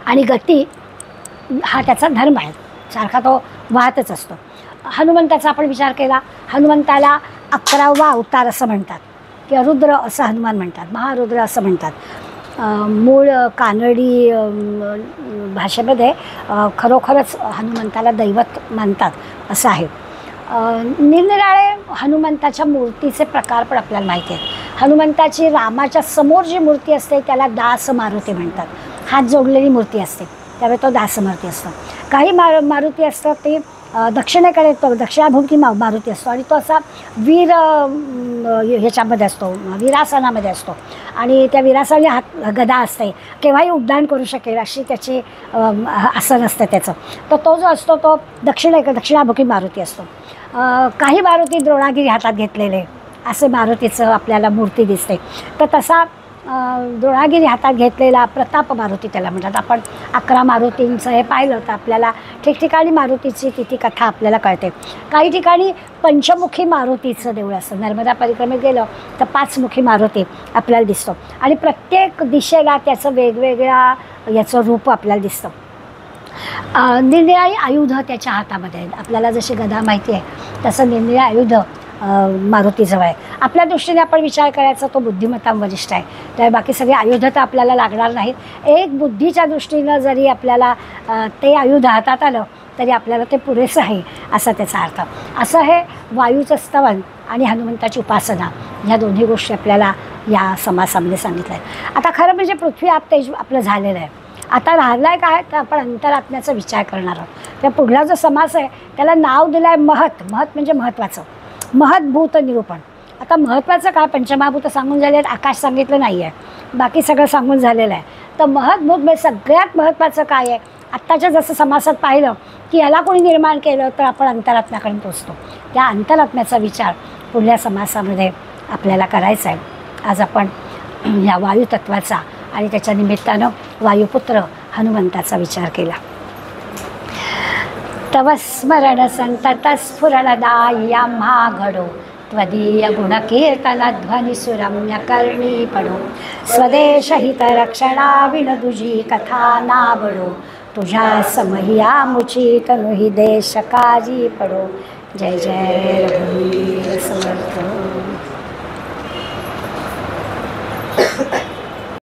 आणि गती हा त्याचा धर्म आहे. सारखा तो वाहतच असतो. हनुमंताचा आपण विचार केला, हनुमंताला 11वा अवतार असं म्हणतात किंवा रुद्र असं हनुमान म्हणतात, महारुद्र असं म्हणतात. मूळ कानडी भाषेमध्ये खरोखरच हनुमंताला दैवत मानतात असं आहे. निरनिराळे हनुमंताच्या मूर्तीचे प्रकार पण आपल्याला माहिती आहेत. हनुमंताची रामाच्या समोर जी मूर्ती असते त्याला दास मारुती म्हणतात. हात जोडलेली मूर्ती असते त्यामुळे तो दास मारुती असतो. काही मारुती असतात ते दक्षिणेकडे, तो दक्षिणाभिमुखी मारुती असतो आणि तो असा वीर ह्याच्यामध्ये असतो, वीरासनामध्ये असतो आणि त्या वीरासनाची हात गदा असते, केव्हाही उड्डाण करू शकेल अशी त्याची आसन असतं त्याचं. तर तो जो असतो तो दक्षिणाभिमुखी मारुती असतो. काही मारुती द्रोणागिरी हातात घेतलेले असे मारुतीचं आपल्याला मूर्ती दिसते. तर तसा द्रोणागिरी हातात घेतलेला प्रताप मारुती त्याला म्हणतात. आपण 11 मारुतींचं हे पाहिलं तर आपल्याला ठिकठिकाणी मारुतीची तिथी कथा आपल्याला कळते. काही ठिकाणी पंचमुखी मारुतीचं देऊळ असतं. नर्मदा परिक्रमेत गेलं तर 5 मुखी मारुती आपल्याला दिसतो आणि प्रत्येक दिशेला त्याचं वेगवेगळ्या याचं रूप आपल्याला दिसतं. निरनिराळी आयुध त्याच्या हातामध्ये आहेत. आपल्याला जशी गदा माहिती आहे तसं निरनिराळी आयुध मारुतीजवळ आहे. आपल्या दृष्टीने आपण विचार करायचा तो बुद्धिमत्ता वरिष्ठ आहे, त्यामुळे बाकी सगळे आयुध तर आपल्याला लागणार नाहीत. एक बुद्धीच्या दृष्टीनं जरी आपल्याला ते आयुध हातात आलं तरी आपल्याला ते पुरेसं आहे असा त्याचा अर्थ. असं हे वायूचं स्तवन आणि हनुमंताची उपासना ह्या दोन्ही गोष्टी आपल्याला या समासामध्ये सांगितल्या आहेत. आता खरं म्हणजे पृथ्वी आप तेज आपलं झालेलं आहे. आता राहिलं आहे काय तर आपण अंतरात्म्याचा विचार करणार आहोत. त्या पुढला जो समास आहे त्याला नाव दिलं आहे महत. महत म्हणजे महत्त्वाचं, महत्भूत निरूपण. आता महत्त्वाचं काय, पंचमहाभूत सांगून झाले आहेत, आकाश सांगितलं नाही आहे, बाकी सगळं सांगून झालेलं आहे. तर महत्भूत म्हणजे सगळ्यात महत्त्वाचं काय आहे. आत्ताच्या जसं समासात पाहिलं की याला कोणी निर्माण केलं तर आपण अंतरात्म्याकडे पोचतो. त्या अंतरात्म्याचा विचार पुढल्या समासामध्ये आपल्याला करायचा आहे. आज आपण या वायुतत्वाचा आणि त्याच्या निमित्तानं वायुपुत्र हनुमंताचा विचार केला. तव स्मरण संतत स्फुरणदाय्या महाघडो त्वदीय गुणकीर्तन ध्वनिसुरम्य कर्णी पडो. स्वदेश हितरक्षणा विनदुजी कथा नाबडो. तुझ्या समहिया मुची तनुहि देश काजी पडो. जय जय रघुवीर समर्थ.